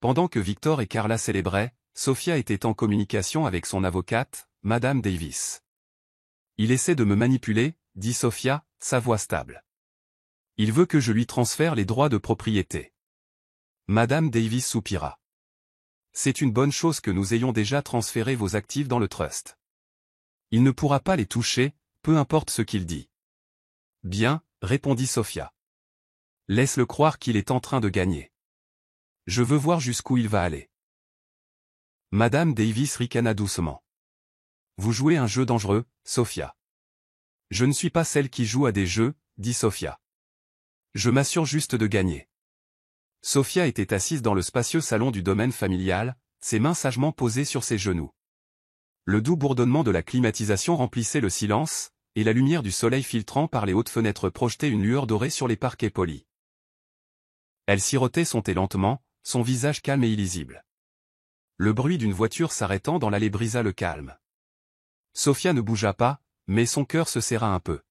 Pendant que Victor et Carla célébraient, Sophia était en communication avec son avocate, Madame Davis. « Il essaie de me manipuler, » dit Sophia, sa voix stable. « Il veut que je lui transfère les droits de propriété. » Madame Davis soupira. « C'est une bonne chose que nous ayons déjà transféré vos actifs dans le trust. Il ne pourra pas les toucher, peu importe ce qu'il dit. » Bien, répondit Sophia. Laisse-le croire qu'il est en train de gagner. Je veux voir jusqu'où il va aller. Madame Davis ricana doucement. Vous jouez un jeu dangereux, Sophia. Je ne suis pas celle qui joue à des jeux, dit Sophia. Je m'assure juste de gagner. Sophia était assise dans le spacieux salon du domaine familial, ses mains sagement posées sur ses genoux. Le doux bourdonnement de la climatisation remplissait le silence, et la lumière du soleil filtrant par les hautes fenêtres projetait une lueur dorée sur les parquets polis. Elle sirotait son thé lentement, son visage calme et illisible. Le bruit d'une voiture s'arrêtant dans l'allée brisa le calme. Sophia ne bougea pas, mais son cœur se serra un peu.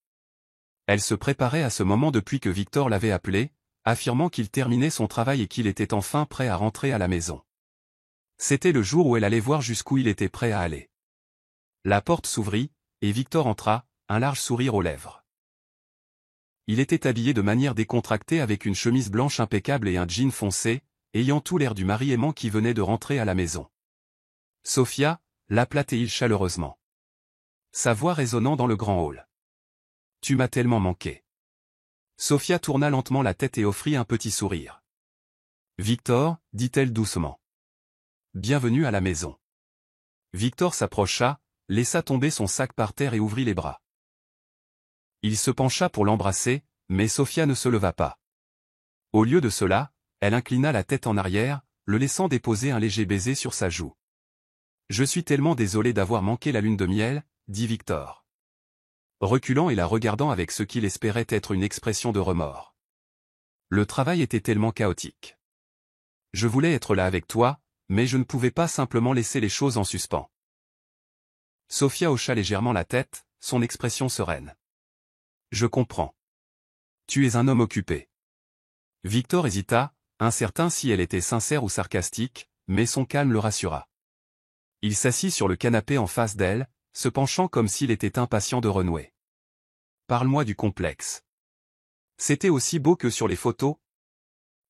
Elle se préparait à ce moment depuis que Victor l'avait appelé, affirmant qu'il terminait son travail et qu'il était enfin prêt à rentrer à la maison. C'était le jour où elle allait voir jusqu'où il était prêt à aller. La porte s'ouvrit, et Victor entra, un large sourire aux lèvres. Il était habillé de manière décontractée avec une chemise blanche impeccable et un jean foncé, ayant tout l'air du mari aimant qui venait de rentrer à la maison. « Sophia » l'appela-t-il chaleureusement. Sa voix résonnant dans le grand hall. « Tu m'as tellement manqué. » Sophia tourna lentement la tête et offrit un petit sourire. « Victor » dit-elle doucement. « Bienvenue à la maison. » Victor s'approcha, laissa tomber son sac par terre et ouvrit les bras. Il se pencha pour l'embrasser, mais Sophia ne se leva pas. Au lieu de cela, elle inclina la tête en arrière, le laissant déposer un léger baiser sur sa joue. « Je suis tellement désolé d'avoir manqué la lune de miel, » dit Victor. Reculant et la regardant avec ce qu'il espérait être une expression de remords. Le travail était tellement chaotique. Je voulais être là avec toi, mais je ne pouvais pas simplement laisser les choses en suspens. Sophia hocha légèrement la tête, son expression sereine. Je comprends. Tu es un homme occupé. Victor hésita, incertain si elle était sincère ou sarcastique, mais son calme le rassura. Il s'assit sur le canapé en face d'elle, se penchant comme s'il était impatient de renouer. Parle-moi du complexe. C'était aussi beau que sur les photos?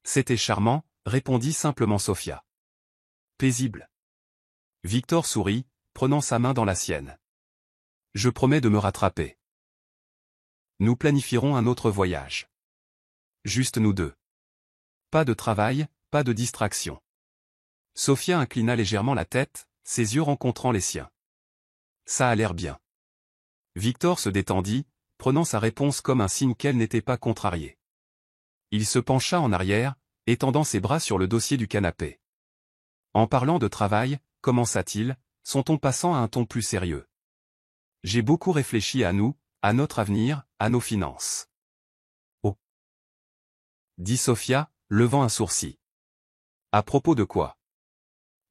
C'était charmant, répondit simplement Sophia. Paisible. Victor sourit, prenant sa main dans la sienne. Je promets de me rattraper. Nous planifierons un autre voyage. Juste nous deux. Pas de travail, pas de distraction. Sophia inclina légèrement la tête, ses yeux rencontrant les siens. Ça a l'air bien. Victor se détendit, prenant sa réponse comme un signe qu'elle n'était pas contrariée. Il se pencha en arrière, étendant ses bras sur le dossier du canapé. En parlant de travail, commença-t-il, son ton passant à un ton plus sérieux. J'ai beaucoup réfléchi à nous, à notre avenir, à nos finances. Oh, dit Sophia, levant un sourcil. À propos de quoi?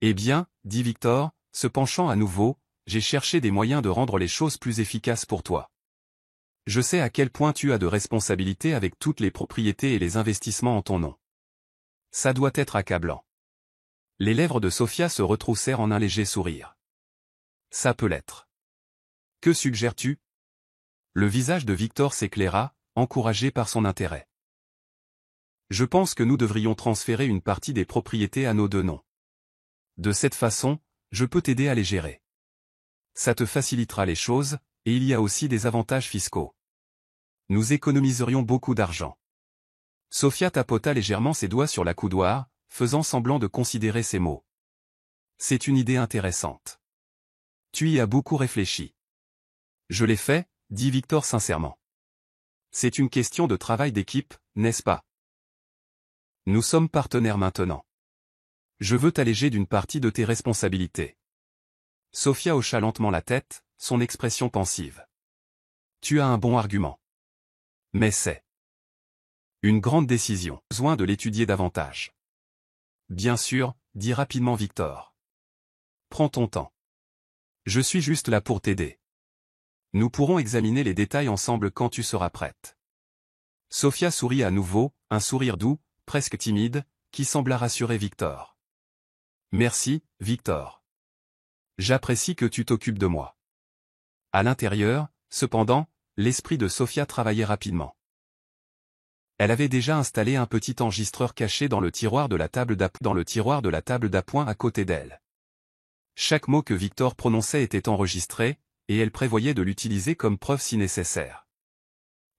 Eh bien, dit Victor, se penchant à nouveau, j'ai cherché des moyens de rendre les choses plus efficaces pour toi. Je sais à quel point tu as de responsabilités avec toutes les propriétés et les investissements en ton nom. Ça doit être accablant. Les lèvres de Sophia se retroussèrent en un léger sourire. Ça peut l'être. Que suggères-tu? Le visage de Victor s'éclaira, encouragé par son intérêt. Je pense que nous devrions transférer une partie des propriétés à nos deux noms. De cette façon, je peux t'aider à les gérer. Ça te facilitera les choses, et il y a aussi des avantages fiscaux. Nous économiserions beaucoup d'argent. Sophia tapota légèrement ses doigts sur la coudoir, faisant semblant de considérer ses mots. C'est une idée intéressante. Tu y as beaucoup réfléchi. Je l'ai fait, dit Victor sincèrement. C'est une question de travail d'équipe, n'est-ce pas? Nous sommes partenaires maintenant. Je veux t'alléger d'une partie de tes responsabilités. Sophia hocha lentement la tête, son expression pensive. Tu as un bon argument. Mais c'est une grande décision. Besoin de l'étudier davantage. Bien sûr, dit rapidement Victor. Prends ton temps. Je suis juste là pour t'aider. Nous pourrons examiner les détails ensemble quand tu seras prête. Sophia sourit à nouveau, un sourire doux, presque timide, qui sembla rassurer Victor. Merci, Victor. J'apprécie que tu t'occupes de moi. À l'intérieur, cependant, l'esprit de Sophia travaillait rapidement. Elle avait déjà installé un petit enregistreur caché dans le tiroir de la table d'appoint à côté d'elle. Chaque mot que Victor prononçait était enregistré, et elle prévoyait de l'utiliser comme preuve si nécessaire.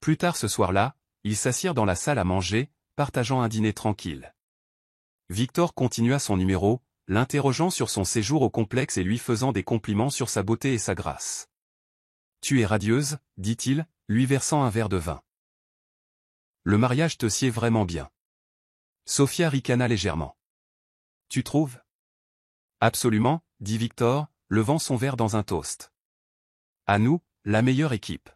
Plus tard ce soir-là, ils s'assirent dans la salle à manger, partageant un dîner tranquille. Victor continua son numéro, l'interrogeant sur son séjour au complexe et lui faisant des compliments sur sa beauté et sa grâce. « Tu es radieuse, dit-il, lui versant un verre de vin. Le mariage te sied vraiment bien. » Sophia ricana légèrement. « Tu trouves? » Absolument, dit Victor, levant son verre dans un toast. « À nous, la meilleure équipe. »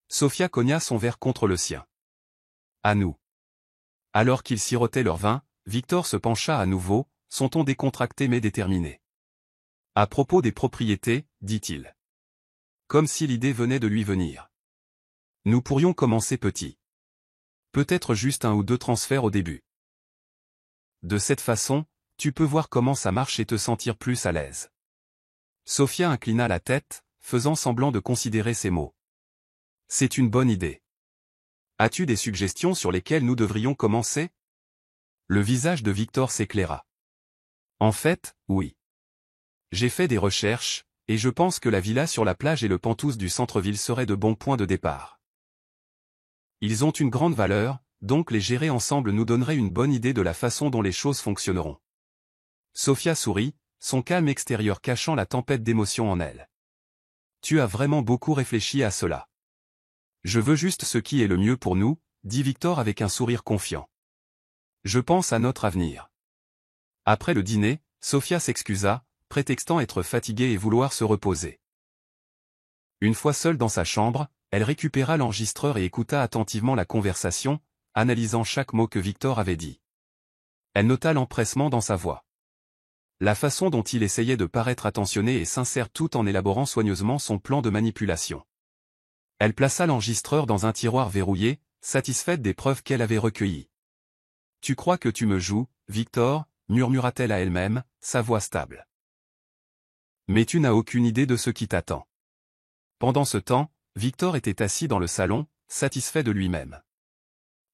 Sophia cogna son verre contre le sien. « À nous. » Alors qu'ils sirotaient leur vin, Victor se pencha à nouveau, son ton décontracté mais déterminé. « À propos des propriétés, dit-il. » Comme si l'idée venait de lui venir. « Nous pourrions commencer petit. Peut-être juste 1 ou 2 transferts au début. De cette façon, tu peux voir comment ça marche et te sentir plus à l'aise. » Sophia inclina la tête, faisant semblant de considérer ses mots. « C'est une bonne idée. As-tu des suggestions sur lesquelles nous devrions commencer? » Le visage de Victor s'éclaira. « En fait, oui. J'ai fait des recherches, et je pense que la villa sur la plage et le Penthouse du centre-ville seraient de bons points de départ. Ils ont une grande valeur, donc les gérer ensemble nous donnerait une bonne idée de la façon dont les choses fonctionneront. » Sophia sourit, son calme extérieur cachant la tempête d'émotion en elle. « Tu as vraiment beaucoup réfléchi à cela. Je veux juste ce qui est le mieux pour nous, dit Victor avec un sourire confiant. Je pense à notre avenir. » Après le dîner, Sophia s'excusa, prétextant être fatiguée et vouloir se reposer. Une fois seule dans sa chambre, elle récupéra l'enregistreur et écouta attentivement la conversation, analysant chaque mot que Victor avait dit. Elle nota l'empressement dans sa voix. la façon dont il essayait de paraître attentionné et sincère tout en élaborant soigneusement son plan de manipulation. Elle plaça l'enregistreur dans un tiroir verrouillé, satisfaite des preuves qu'elle avait recueillies. « Tu crois que tu me joues, Victor ?» murmura-t-elle à elle-même, sa voix stable. « Mais tu n'as aucune idée de ce qui t'attend. » Pendant ce temps, Victor était assis dans le salon, satisfait de lui-même.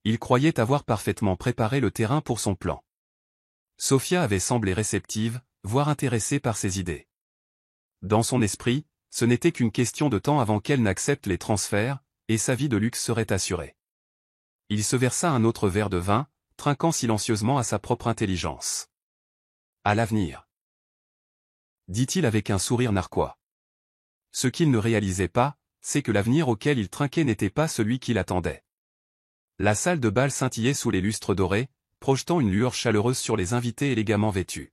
Il croyait avoir parfaitement préparé le terrain pour son plan. Sophia avait semblé réceptive, voire intéressée par ses idées. Dans son esprit, ce n'était qu'une question de temps avant qu'elle n'accepte les transferts, et sa vie de luxe serait assurée. Il se versa un autre verre de vin, trinquant silencieusement à sa propre intelligence. « À l'avenir, » dit-il avec un sourire narquois. Ce qu'il ne réalisait pas, c'est que l'avenir auquel il trinquait n'était pas celui qu'il attendait. La salle de bal scintillait sous les lustres dorés, projetant une lueur chaleureuse sur les invités élégamment vêtus.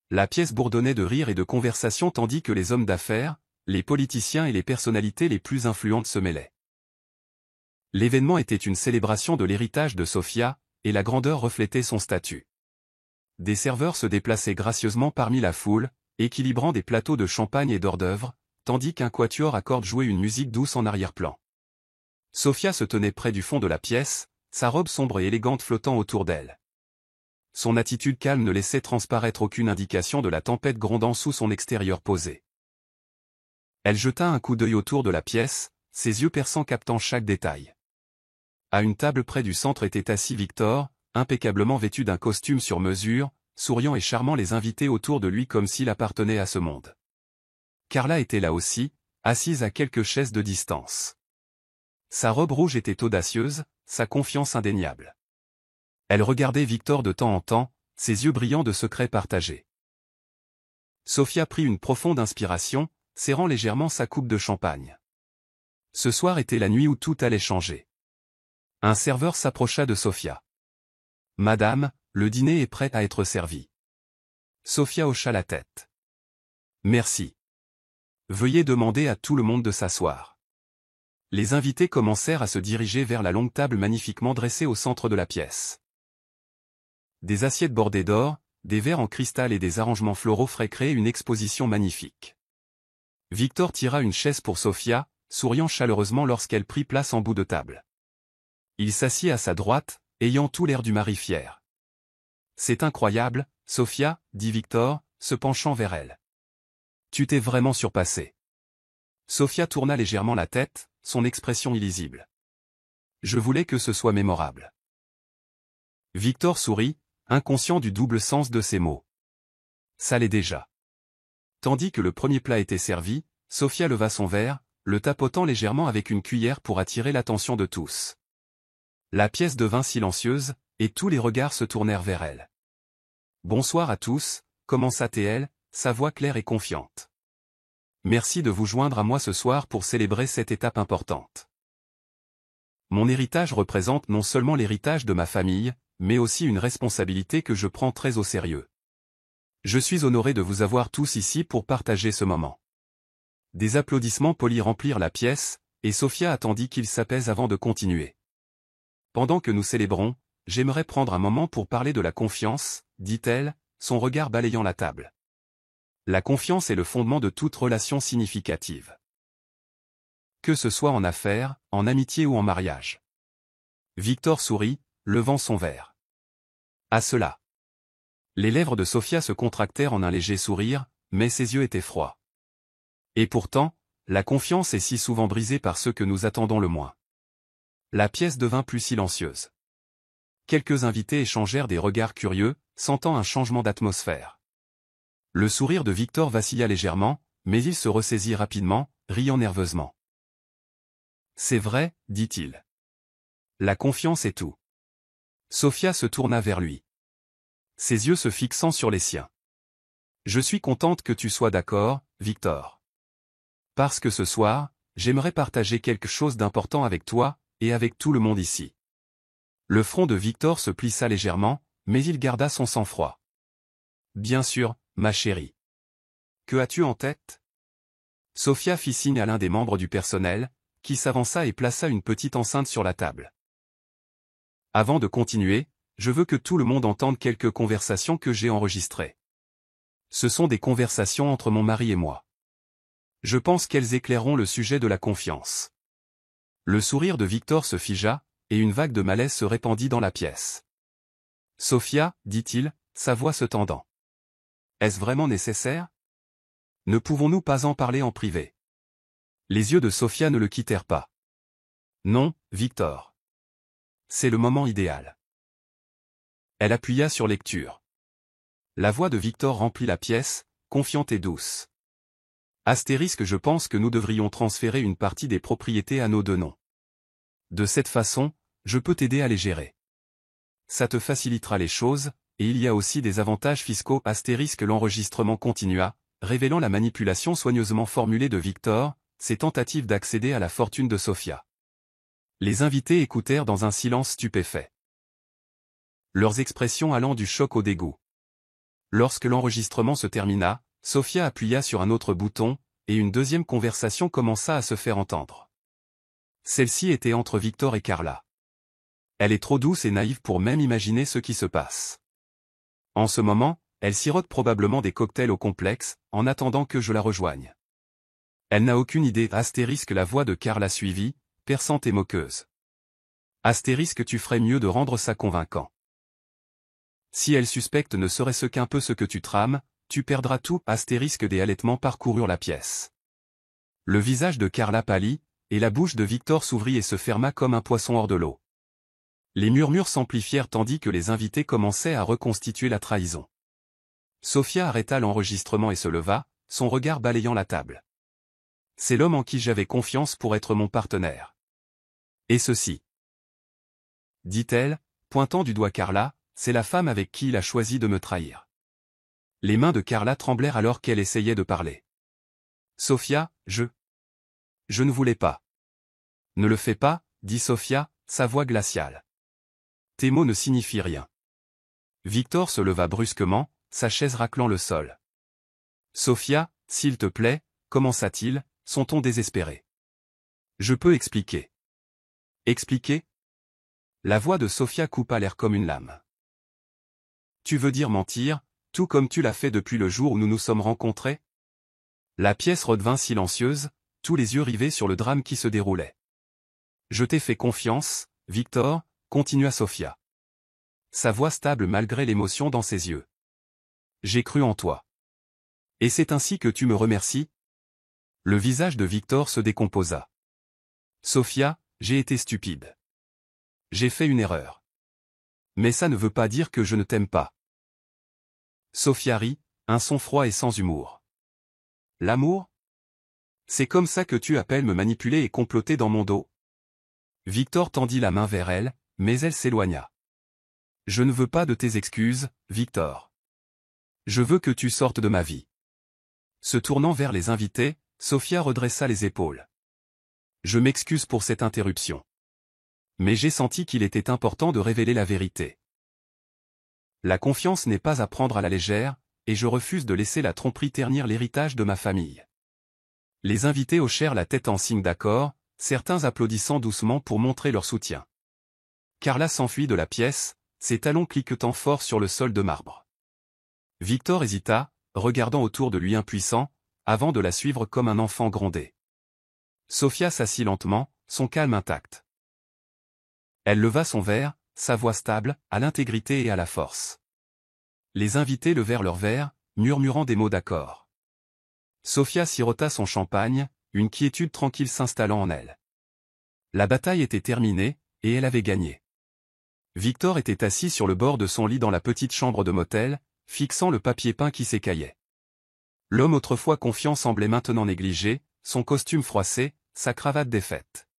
La pièce bourdonnait de rires et de conversations tandis que les hommes d'affaires, les politiciens et les personnalités les plus influentes se mêlaient. L'événement était une célébration de l'héritage de Sophia, et la grandeur reflétait son statut. Des serveurs se déplaçaient gracieusement parmi la foule, équilibrant des plateaux de champagne et d'hors-d'œuvre, tandis qu'un quatuor à cordes jouait une musique douce en arrière-plan. Sophia se tenait près du fond de la pièce, sa robe sombre et élégante flottant autour d'elle. Son attitude calme ne laissait transparaître aucune indication de la tempête grondant sous son extérieur posé. Elle jeta un coup d'œil autour de la pièce, ses yeux perçants captant chaque détail. À une table près du centre était assis Victor, impeccablement vêtu d'un costume sur mesure, souriant et charmant les invités autour de lui comme s'il appartenait à ce monde. Carla était là aussi, assise à quelques chaises de distance. Sa robe rouge était audacieuse, sa confiance indéniable. Elle regardait Victor de temps en temps, ses yeux brillants de secrets partagés. Sophia prit une profonde inspiration, serrant légèrement sa coupe de champagne. Ce soir était la nuit où tout allait changer. Un serveur s'approcha de Sophia. « Madame, le dîner est prêt à être servi. » Sophia hocha la tête. « Merci. Veuillez demander à tout le monde de s'asseoir. » Les invités commencèrent à se diriger vers la longue table magnifiquement dressée au centre de la pièce. Des assiettes bordées d'or, des verres en cristal et des arrangements floraux frais créaient une exposition magnifique. Victor tira une chaise pour Sophia, souriant chaleureusement lorsqu'elle prit place en bout de table. Il s'assit à sa droite, ayant tout l'air du mari fier. « C'est incroyable, Sophia, » dit Victor, se penchant vers elle. « Tu t'es vraiment surpassée. » Sophia tourna légèrement la tête, son expression illisible. « Je voulais que ce soit mémorable. » Victor sourit, inconscient du double sens de ses mots. Ça l'est déjà. Tandis que le premier plat était servi, Sophia leva son verre, le tapotant légèrement avec une cuillère pour attirer l'attention de tous. La pièce devint silencieuse, et tous les regards se tournèrent vers elle. « Bonsoir à tous », commença-t-elle, sa voix claire et confiante. « Merci de vous joindre à moi ce soir pour célébrer cette étape importante. Mon héritage représente non seulement l'héritage de ma famille, mais aussi une responsabilité que je prends très au sérieux. Je suis honoré de vous avoir tous ici pour partager ce moment. » Des applaudissements polis remplirent la pièce, et Sophia attendit qu'il s'apaise avant de continuer. « Pendant que nous célébrons, j'aimerais prendre un moment pour parler de la confiance, » dit-elle, son regard balayant la table. La confiance est le fondement de toute relation significative. Que ce soit en affaires, en amitié ou en mariage. Victor sourit, levant son verre. À cela. Les lèvres de Sophia se contractèrent en un léger sourire, mais ses yeux étaient froids. Et pourtant, la confiance est si souvent brisée par ceux que nous attendons le moins. La pièce devint plus silencieuse. Quelques invités échangèrent des regards curieux, sentant un changement d'atmosphère. Le sourire de Victor vacilla légèrement, mais il se ressaisit rapidement, riant nerveusement. « C'est vrai, » dit-il. « La confiance est tout. » Sophia se tourna vers lui. Ses yeux se fixant sur les siens. « Je suis contente que tu sois d'accord, Victor. Parce que ce soir, j'aimerais partager quelque chose d'important avec toi, et avec tout le monde ici. » Le front de Victor se plissa légèrement, mais il garda son sang-froid. « Bien sûr, ma chérie. Que as-tu en tête ?» Sophia fit signe à l'un des membres du personnel, qui s'avança et plaça une petite enceinte sur la table. « Avant de continuer, je veux que tout le monde entende quelques conversations que j'ai enregistrées. Ce sont des conversations entre mon mari et moi. Je pense qu'elles éclaireront le sujet de la confiance. Le sourire de Victor se figea, et une vague de malaise se répandit dans la pièce. Sophia, dit-il, sa voix se tendant. Est-ce vraiment nécessaire? Ne pouvons-nous pas en parler en privé? Les yeux de Sophia ne le quittèrent pas. Non, Victor. C'est le moment idéal. Elle appuya sur lecture. La voix de Victor remplit la pièce, confiante et douce. Astérisque, je pense que nous devrions transférer une partie des propriétés à nos deux noms. De cette façon, je peux t'aider à les gérer. Ça te facilitera les choses, et il y a aussi des avantages fiscaux. Astérisque, l'enregistrement continua, révélant la manipulation soigneusement formulée de Victor, ses tentatives d'accéder à la fortune de Sophia. Les invités écoutèrent dans un silence stupéfait. Leurs expressions allant du choc au dégoût. Lorsque l'enregistrement se termina, Sophia appuya sur un autre bouton, et une deuxième conversation commença à se faire entendre. Celle-ci était entre Victor et Carla. Elle est trop douce et naïve pour même imaginer ce qui se passe. En ce moment, elle sirote probablement des cocktails au complexe, en attendant que je la rejoigne. Elle n'a aucune idée. Astérisque, la voix de Carla suivit, perçante et moqueuse. Astérisque, tu ferais mieux de rendre ça convaincant. Si elle suspecte ne serait-ce qu'un peu ce que tu trames, tu perdras tout. Astérisque, des halètements parcoururent la pièce. Le visage de Carla pâlit, et la bouche de Victor s'ouvrit et se ferma comme un poisson hors de l'eau. Les murmures s'amplifièrent tandis que les invités commençaient à reconstituer la trahison. Sophia arrêta l'enregistrement et se leva, son regard balayant la table. C'est l'homme en qui j'avais confiance pour être mon partenaire. Et ceci, dit-elle, pointant du doigt Carla, c'est la femme avec qui il a choisi de me trahir. Les mains de Carla tremblèrent alors qu'elle essayait de parler. Sophia, je ne voulais pas. Ne le fais pas, dit Sophia, sa voix glaciale. Tes mots ne signifient rien. Victor se leva brusquement, sa chaise raclant le sol. Sophia, s'il te plaît, commença-t-il, son ton désespéré. Je peux expliquer. Expliquer? La voix de Sophia coupa l'air comme une lame. Tu veux dire mentir, tout comme tu l'as fait depuis le jour où nous nous sommes rencontrés? La pièce redevint silencieuse, tous les yeux rivés sur le drame qui se déroulait. Je t'ai fait confiance, Victor, continua Sophia. Sa voix stable malgré l'émotion dans ses yeux. J'ai cru en toi. Et c'est ainsi que tu me remercies? Le visage de Victor se décomposa. Sophia, j'ai été stupide. J'ai fait une erreur. Mais ça ne veut pas dire que je ne t'aime pas. Sophia rit, un son froid et sans humour. L'amour? C'est comme ça que tu appelles me manipuler et comploter dans mon dos? Victor tendit la main vers elle, mais elle s'éloigna. Je ne veux pas de tes excuses, Victor. Je veux que tu sortes de ma vie. Se tournant vers les invités, Sophia redressa les épaules. Je m'excuse pour cette interruption. Mais j'ai senti qu'il était important de révéler la vérité. La confiance n'est pas à prendre à la légère, et je refuse de laisser la tromperie ternir l'héritage de ma famille. Les invités hochèrent la tête en signe d'accord, certains applaudissant doucement pour montrer leur soutien. Carla s'enfuit de la pièce, ses talons cliquetant fort sur le sol de marbre. Victor hésita, regardant autour de lui impuissant, avant de la suivre comme un enfant grondé. Sophia s'assit lentement, son calme intact. Elle leva son verre, sa voix stable, à l'intégrité et à la force. Les invités levèrent leurs verres, murmurant des mots d'accord. Sophia sirota son champagne, une quiétude tranquille s'installant en elle. La bataille était terminée, et elle avait gagné. Victor était assis sur le bord de son lit dans la petite chambre de motel, fixant le papier peint qui s'écaillait. L'homme autrefois confiant semblait maintenant négligé, son costume froissé, sa cravate défaite.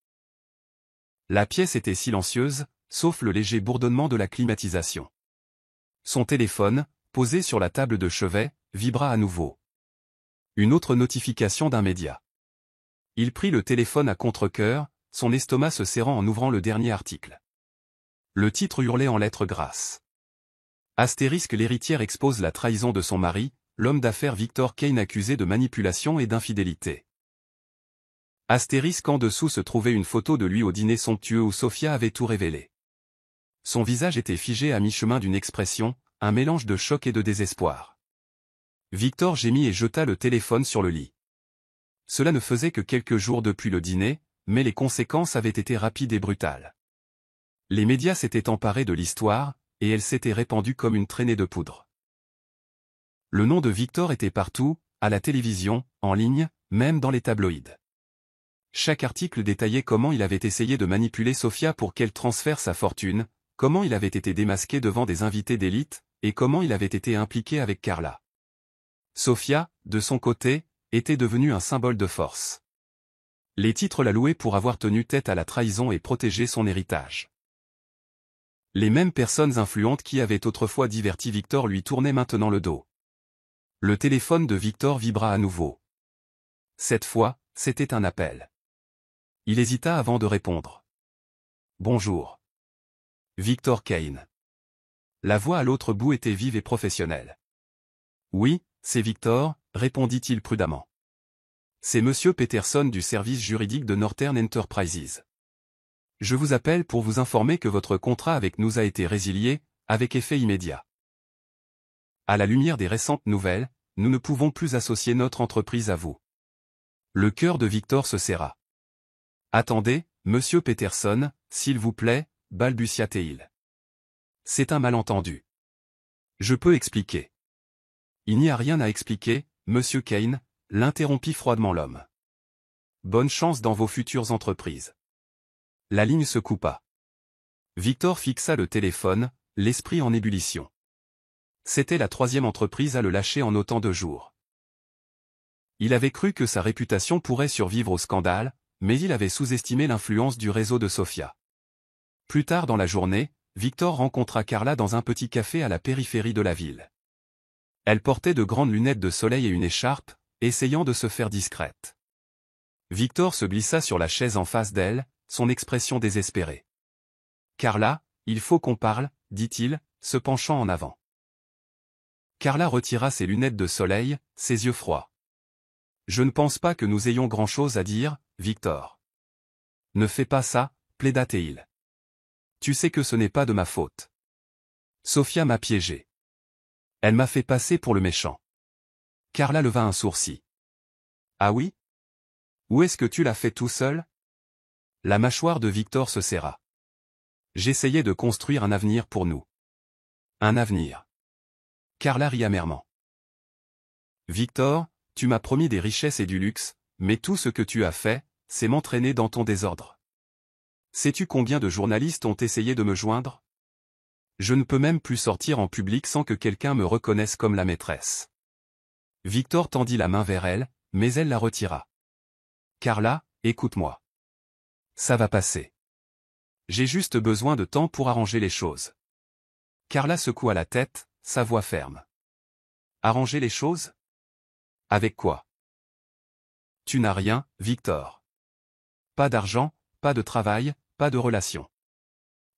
La pièce était silencieuse, sauf le léger bourdonnement de la climatisation. Son téléphone, posé sur la table de chevet, vibra à nouveau. Une autre notification d'un média. Il prit le téléphone à contre-cœur, son estomac se serrant en ouvrant le dernier article. Le titre hurlait en lettres grasses. Astérisque, l'héritière expose la trahison de son mari, l'homme d'affaires Victor Kane accusé de manipulation et d'infidélité. Astérisque, en dessous se trouvait une photo de lui au dîner somptueux où Sophia avait tout révélé. Son visage était figé à mi-chemin d'une expression, un mélange de choc et de désespoir. Victor gémit et jeta le téléphone sur le lit. Cela ne faisait que quelques jours depuis le dîner, mais les conséquences avaient été rapides et brutales. Les médias s'étaient emparés de l'histoire, et elle s'était répandue comme une traînée de poudre. Le nom de Victor était partout, à la télévision, en ligne, même dans les tabloïds. Chaque article détaillait comment il avait essayé de manipuler Sofia pour qu'elle transfère sa fortune, comment il avait été démasqué devant des invités d'élite, et comment il avait été impliqué avec Carla. Sofia, de son côté, était devenue un symbole de force. Les titres la louaient pour avoir tenu tête à la trahison et protégé son héritage. Les mêmes personnes influentes qui avaient autrefois diverti Victor lui tournaient maintenant le dos. Le téléphone de Victor vibra à nouveau. Cette fois, c'était un appel. Il hésita avant de répondre. Bonjour. Victor Kane. La voix à l'autre bout était vive et professionnelle. Oui, c'est Victor, répondit-il prudemment. C'est Monsieur Peterson du service juridique de Northern Enterprises. Je vous appelle pour vous informer que votre contrat avec nous a été résilié, avec effet immédiat. À la lumière des récentes nouvelles, nous ne pouvons plus associer notre entreprise à vous. Le cœur de Victor se serra. Attendez, Monsieur Peterson, s'il vous plaît, balbutia-t-il. C'est un malentendu. Je peux expliquer. Il n'y a rien à expliquer, Monsieur Kane, l'interrompit froidement l'homme. Bonne chance dans vos futures entreprises. La ligne se coupa. Victor fixa le téléphone, l'esprit en ébullition. C'était la 3e entreprise à le lâcher en autant de jours. Il avait cru que sa réputation pourrait survivre au scandale, mais il avait sous-estimé l'influence du réseau de Sofia. Plus tard dans la journée, Victor rencontra Carla dans un petit café à la périphérie de la ville. Elle portait de grandes lunettes de soleil et une écharpe, essayant de se faire discrète. Victor se glissa sur la chaise en face d'elle, son expression désespérée. « Carla, il faut qu'on parle, dit-il, se penchant en avant. Carla retira ses lunettes de soleil, ses yeux froids. « Je ne pense pas que nous ayons grand-chose à dire, Victor. »« Ne fais pas ça, plaida-t-il. Tu sais que ce n'est pas de ma faute. Sofia m'a piégé. Elle m'a fait passer pour le méchant. » Carla leva un sourcil. « Ah oui? Où est-ce que tu l'as fait tout seul ?» La mâchoire de Victor se serra. J'essayais de construire un avenir pour nous. Un avenir. Carla rit amèrement. Victor, tu m'as promis des richesses et du luxe, mais tout ce que tu as fait, c'est m'entraîner dans ton désordre. Sais-tu combien de journalistes ont essayé de me joindre? Je ne peux même plus sortir en public sans que quelqu'un me reconnaisse comme la maîtresse. Victor tendit la main vers elle, mais elle la retira. Carla, écoute-moi. Ça va passer. J'ai juste besoin de temps pour arranger les choses. Carla secoua la tête, sa voix ferme. Arranger les choses? Avec quoi? Tu n'as rien, Victor. Pas d'argent, pas de travail, pas de relation.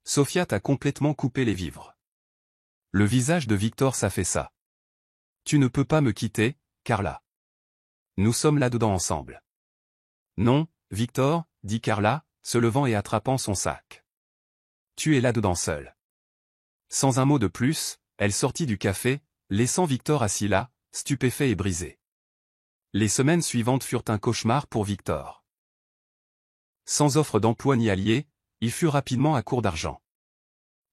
Sofia t'a complètement coupé les vivres. Le visage de Victor s'affaissa. Tu ne peux pas me quitter, Carla. Nous sommes là-dedans ensemble. Non, Victor, dit Carla, se levant et attrapant son sac. Tu es là-dedans seul. Sans un mot de plus, elle sortit du café, laissant Victor assis là, stupéfait et brisé. Les semaines suivantes furent un cauchemar pour Victor. Sans offre d'emploi ni allié, il fut rapidement à court d'argent.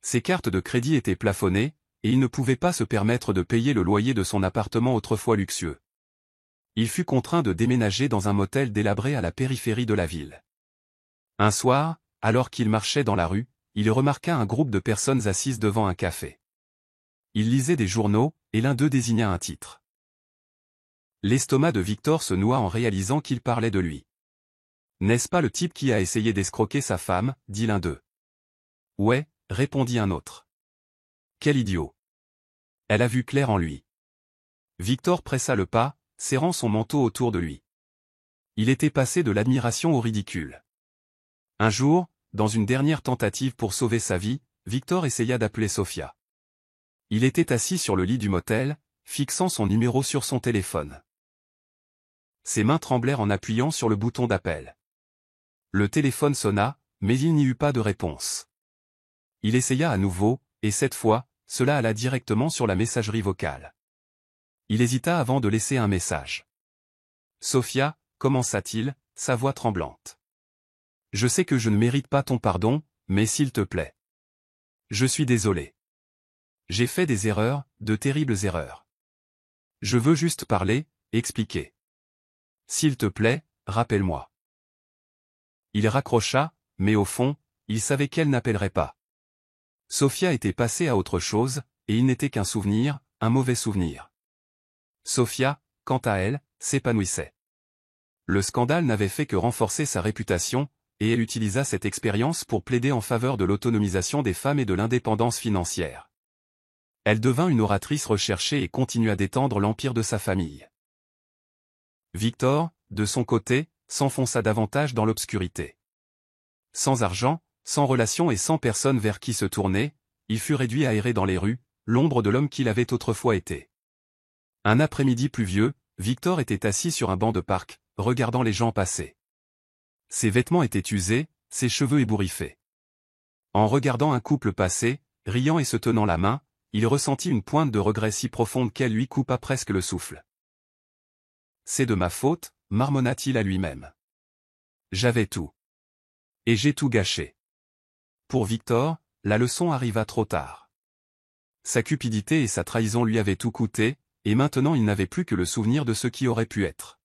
Ses cartes de crédit étaient plafonnées, et il ne pouvait pas se permettre de payer le loyer de son appartement autrefois luxueux. Il fut contraint de déménager dans un motel délabré à la périphérie de la ville. Un soir, alors qu'il marchait dans la rue, il remarqua un groupe de personnes assises devant un café. Ils lisaient des journaux, et l'un d'eux désigna un titre. L'estomac de Victor se noua en réalisant qu'il parlait de lui. « N'est-ce pas le type qui a essayé d'escroquer sa femme ?» dit l'un d'eux. « Ouais », répondit un autre. « Quel idiot !» Elle a vu clair en lui. Victor pressa le pas, serrant son manteau autour de lui. Il était passé de l'admiration au ridicule. Un jour, dans une dernière tentative pour sauver sa vie, Victor essaya d'appeler Sofia. Il était assis sur le lit du motel, fixant son numéro sur son téléphone. Ses mains tremblèrent en appuyant sur le bouton d'appel. Le téléphone sonna, mais il n'y eut pas de réponse. Il essaya à nouveau, et cette fois, cela alla directement sur la messagerie vocale. Il hésita avant de laisser un message. Sophia, commença-t-il, sa voix tremblante. Je sais que je ne mérite pas ton pardon, mais s'il te plaît. Je suis désolé. J'ai fait des erreurs, de terribles erreurs. Je veux juste parler, expliquer. S'il te plaît, rappelle-moi. Il raccrocha, mais au fond, il savait qu'elle n'appellerait pas. Sophia était passée à autre chose, et il n'était qu'un souvenir, un mauvais souvenir. Sophia, quant à elle, s'épanouissait. Le scandale n'avait fait que renforcer sa réputation, et elle utilisa cette expérience pour plaider en faveur de l'autonomisation des femmes et de l'indépendance financière. Elle devint une oratrice recherchée et continua d'étendre l'empire de sa famille. Victor, de son côté, s'enfonça davantage dans l'obscurité. Sans argent, sans relation et sans personne vers qui se tourner, il fut réduit à errer dans les rues, l'ombre de l'homme qu'il avait autrefois été. Un après-midi pluvieux, Victor était assis sur un banc de parc, regardant les gens passer. Ses vêtements étaient usés, ses cheveux ébouriffés. En regardant un couple passer, riant et se tenant la main, il ressentit une pointe de regret si profonde qu'elle lui coupa presque le souffle. C'est de ma faute, marmonna-t-il à lui-même. J'avais tout. Et j'ai tout gâché. Pour Victor, la leçon arriva trop tard. Sa cupidité et sa trahison lui avaient tout coûté, et maintenant il n'avait plus que le souvenir de ce qui aurait pu être.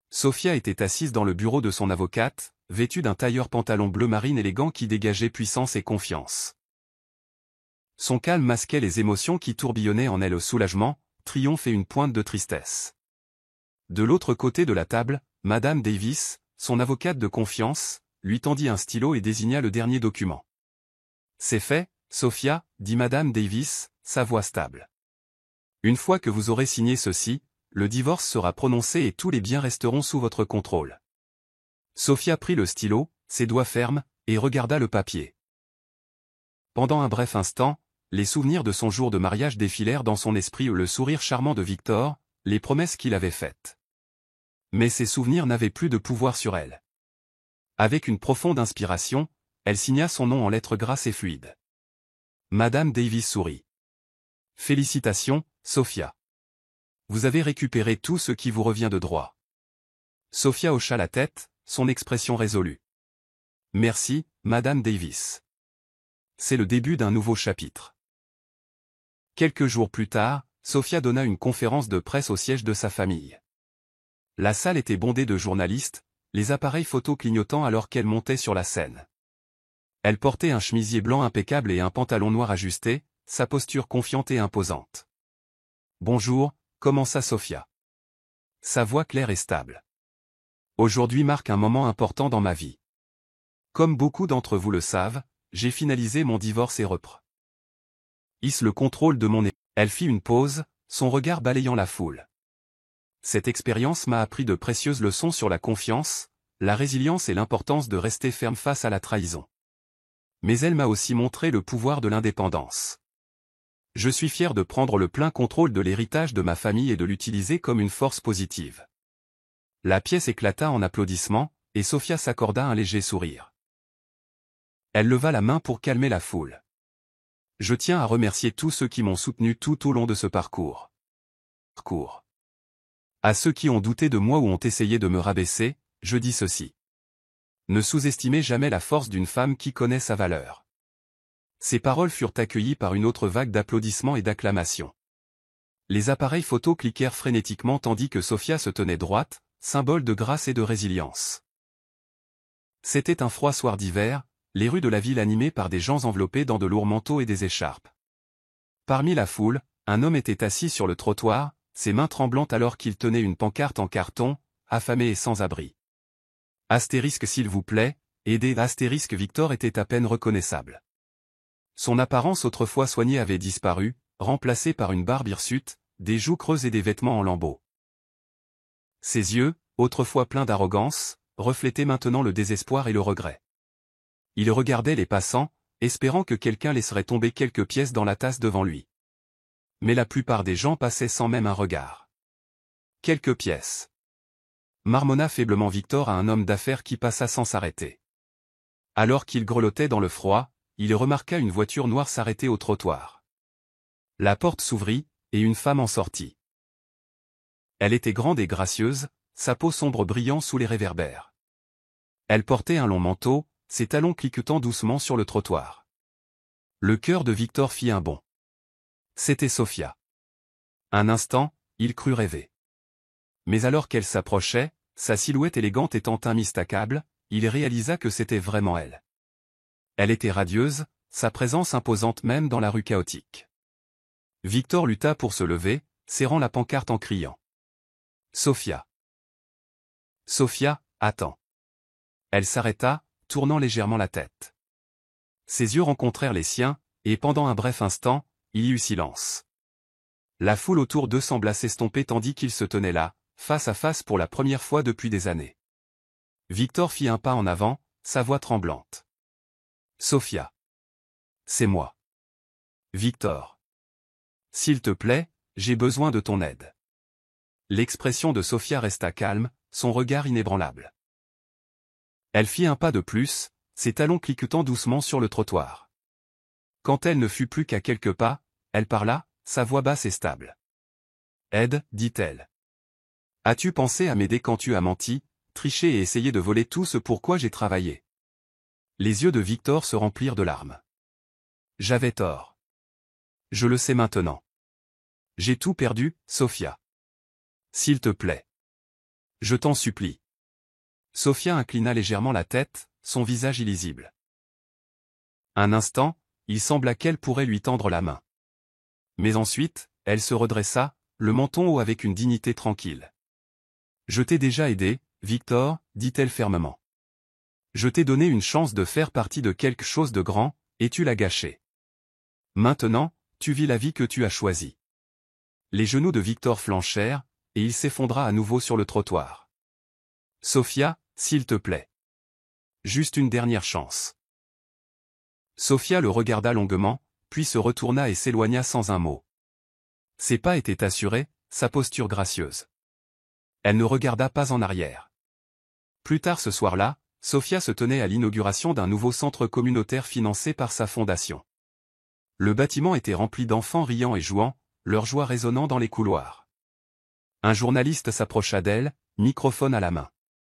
Sophia était assise dans le bureau de son avocate, vêtue d'un tailleur pantalon bleu marine élégant qui dégageait puissance et confiance. Son calme masquait les émotions qui tourbillonnaient en elle: soulagement, triomphe et une pointe de tristesse. De l'autre côté de la table, Madame Davis, son avocate de confiance, lui tendit un stylo et désigna le dernier document. C'est fait, Sophia, dit Madame Davis, sa voix stable. Une fois que vous aurez signé ceci, le divorce sera prononcé et tous les biens resteront sous votre contrôle. Sophia prit le stylo, ses doigts fermes, et regarda le papier. Pendant un bref instant, les souvenirs de son jour de mariage défilèrent dans son esprit: le sourire charmant de Victor, les promesses qu'il avait faites. Mais ces souvenirs n'avaient plus de pouvoir sur elle. Avec une profonde inspiration, elle signa son nom en lettres grasses et fluides. Madame Davis sourit. Félicitations, Sophia. Vous avez récupéré tout ce qui vous revient de droit. Sophia hocha la tête, son expression résolue. Merci, Madame Davis. C'est le début d'un nouveau chapitre. Quelques jours plus tard, Sophia donna une conférence de presse au siège de sa famille. La salle était bondée de journalistes, les appareils photo clignotant alors qu'elle montait sur la scène. Elle portait un chemisier blanc impeccable et un pantalon noir ajusté, sa posture confiante et imposante. Bonjour, commença Sophia. Sa voix claire et stable. Aujourd'hui marque un moment important dans ma vie. Comme beaucoup d'entre vous le savent, j'ai finalisé mon divorce et repris le contrôle de mon. Elle fit une pause, son regard balayant la foule. Cette expérience m'a appris de précieuses leçons sur la confiance, la résilience et l'importance de rester ferme face à la trahison. Mais elle m'a aussi montré le pouvoir de l'indépendance. Je suis fier de prendre le plein contrôle de l'héritage de ma famille et de l'utiliser comme une force positive. La pièce éclata en applaudissements, et Sophia s'accorda un léger sourire. Elle leva la main pour calmer la foule. Je tiens à remercier tous ceux qui m'ont soutenu tout au long de ce parcours. À ceux qui ont douté de moi ou ont essayé de me rabaisser, je dis ceci. Ne sous-estimez jamais la force d'une femme qui connaît sa valeur. Ces paroles furent accueillies par une autre vague d'applaudissements et d'acclamations. Les appareils photo cliquèrent frénétiquement tandis que Sophia se tenait droite, symbole de grâce et de résilience. C'était un froid soir d'hiver, les rues de la ville animées par des gens enveloppés dans de lourds manteaux et des écharpes. Parmi la foule, un homme était assis sur le trottoir, ses mains tremblantes alors qu'il tenait une pancarte en carton, affamé et sans abri. Astérisque s'il vous plaît, aidez. Astérisque Victor était à peine reconnaissable. Son apparence autrefois soignée avait disparu, remplacée par une barbe hirsute, des joues creuses et des vêtements en lambeaux. Ses yeux, autrefois pleins d'arrogance, reflétaient maintenant le désespoir et le regret. Il regardait les passants, espérant que quelqu'un laisserait tomber quelques pièces dans la tasse devant lui. Mais la plupart des gens passaient sans même un regard. Quelques pièces. Marmonna faiblement Victor à un homme d'affaires qui passa sans s'arrêter. Alors qu'il grelottait dans le froid, il remarqua une voiture noire s'arrêter au trottoir. La porte s'ouvrit, et une femme en sortit. Elle était grande et gracieuse, sa peau sombre brillant sous les réverbères. Elle portait un long manteau, ses talons cliquetant doucement sur le trottoir. Le cœur de Victor fit un bond. C'était Sofia. Un instant, il crut rêver. Mais alors qu'elle s'approchait, sa silhouette élégante étant immistakable, il réalisa que c'était vraiment elle. Elle était radieuse, sa présence imposante même dans la rue chaotique. Victor lutta pour se lever, serrant la pancarte en criant. « Sofia. Sofia, attends. » Elle s'arrêta, tournant légèrement la tête. Ses yeux rencontrèrent les siens, et pendant un bref instant, il y eut silence. La foule autour d'eux sembla s'estomper tandis qu'ils se tenaient là, face à face pour la première fois depuis des années. Victor fit un pas en avant, sa voix tremblante. « Sofia. C'est moi. Victor. S'il te plaît, j'ai besoin de ton aide. » L'expression de Sofia resta calme, son regard inébranlable. Elle fit un pas de plus, ses talons cliquetant doucement sur le trottoir. Quand elle ne fut plus qu'à quelques pas, elle parla, sa voix basse et stable. « Aide, dit-elle. As-tu pensé à m'aider quand tu as menti, triché et essayé de voler tout ce pour quoi j'ai travaillé ?» Les yeux de Victor se remplirent de larmes. « J'avais tort. Je le sais maintenant. J'ai tout perdu, Sofia. S'il te plaît. Je t'en supplie. » Sofia inclina légèrement la tête, son visage illisible. Un instant, il sembla qu'elle pourrait lui tendre la main. Mais ensuite, elle se redressa, le menton haut avec une dignité tranquille. « Je t'ai déjà aidé, Victor, dit-elle fermement. Je t'ai donné une chance de faire partie de quelque chose de grand, et tu l'as gâché. Maintenant, tu vis la vie que tu as choisie. » Les genoux de Victor flanchèrent, et il s'effondra à nouveau sur le trottoir. « Sofia, s'il te plaît. Juste une dernière chance. » Sofia le regarda longuement, puis se retourna et s'éloigna sans un mot. Ses pas étaient assurés, sa posture gracieuse. Elle ne regarda pas en arrière. Plus tard ce soir-là, Sofia se tenait à l'inauguration d'un nouveau centre communautaire financé par sa fondation. Le bâtiment était rempli d'enfants riant et jouant, leur joie résonnant dans les couloirs. Un journaliste s'approcha d'elle, microphone à la main.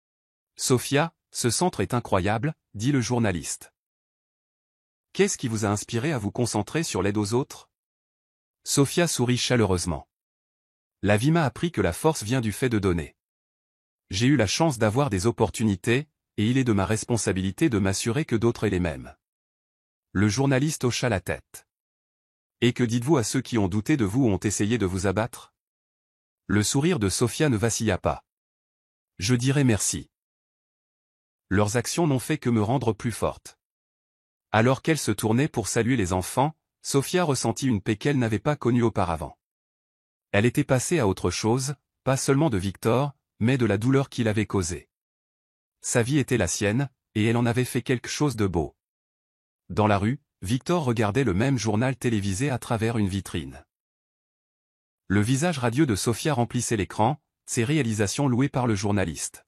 « Sofia, ce centre est incroyable, » dit le journaliste. « Qu'est-ce qui vous a inspiré à vous concentrer sur l'aide aux autres ?» Sofia sourit chaleureusement. « La vie m'a appris que la force vient du fait de donner. J'ai eu la chance d'avoir des opportunités, et il est de ma responsabilité de m'assurer que d'autres aient les mêmes. » Le journaliste hocha la tête. « Et que dites-vous à ceux qui ont douté de vous ou ont essayé de vous abattre ?» Le sourire de Sofia ne vacilla pas. « Je dirai merci. Leurs actions n'ont fait que me rendre plus forte. » Alors qu'elle se tournait pour saluer les enfants, Sofia ressentit une paix qu'elle n'avait pas connue auparavant. Elle était passée à autre chose, pas seulement de Victor, mais de la douleur qu'il avait causée. Sa vie était la sienne, et elle en avait fait quelque chose de beau. Dans la rue, Victor regardait le même journal télévisé à travers une vitrine. Le visage radieux de Sofia remplissait l'écran, ses réalisations louées par le journaliste.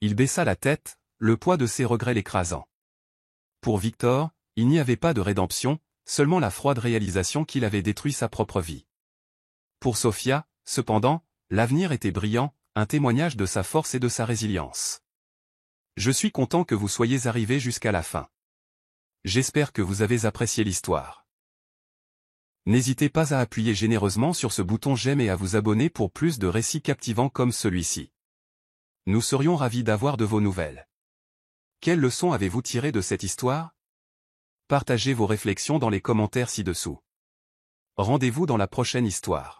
Il baissa la tête, le poids de ses regrets l'écrasant. Pour Victor, il n'y avait pas de rédemption, seulement la froide réalisation qu'il avait détruit sa propre vie. Pour Sofia, cependant, l'avenir était brillant, un témoignage de sa force et de sa résilience. Je suis content que vous soyez arrivés jusqu'à la fin. J'espère que vous avez apprécié l'histoire. N'hésitez pas à appuyer généreusement sur ce bouton j'aime et à vous abonner pour plus de récits captivants comme celui-ci. Nous serions ravis d'avoir de vos nouvelles. Quelles leçons avez-vous tirées de cette histoire? Partagez vos réflexions dans les commentaires ci-dessous. Rendez-vous dans la prochaine histoire.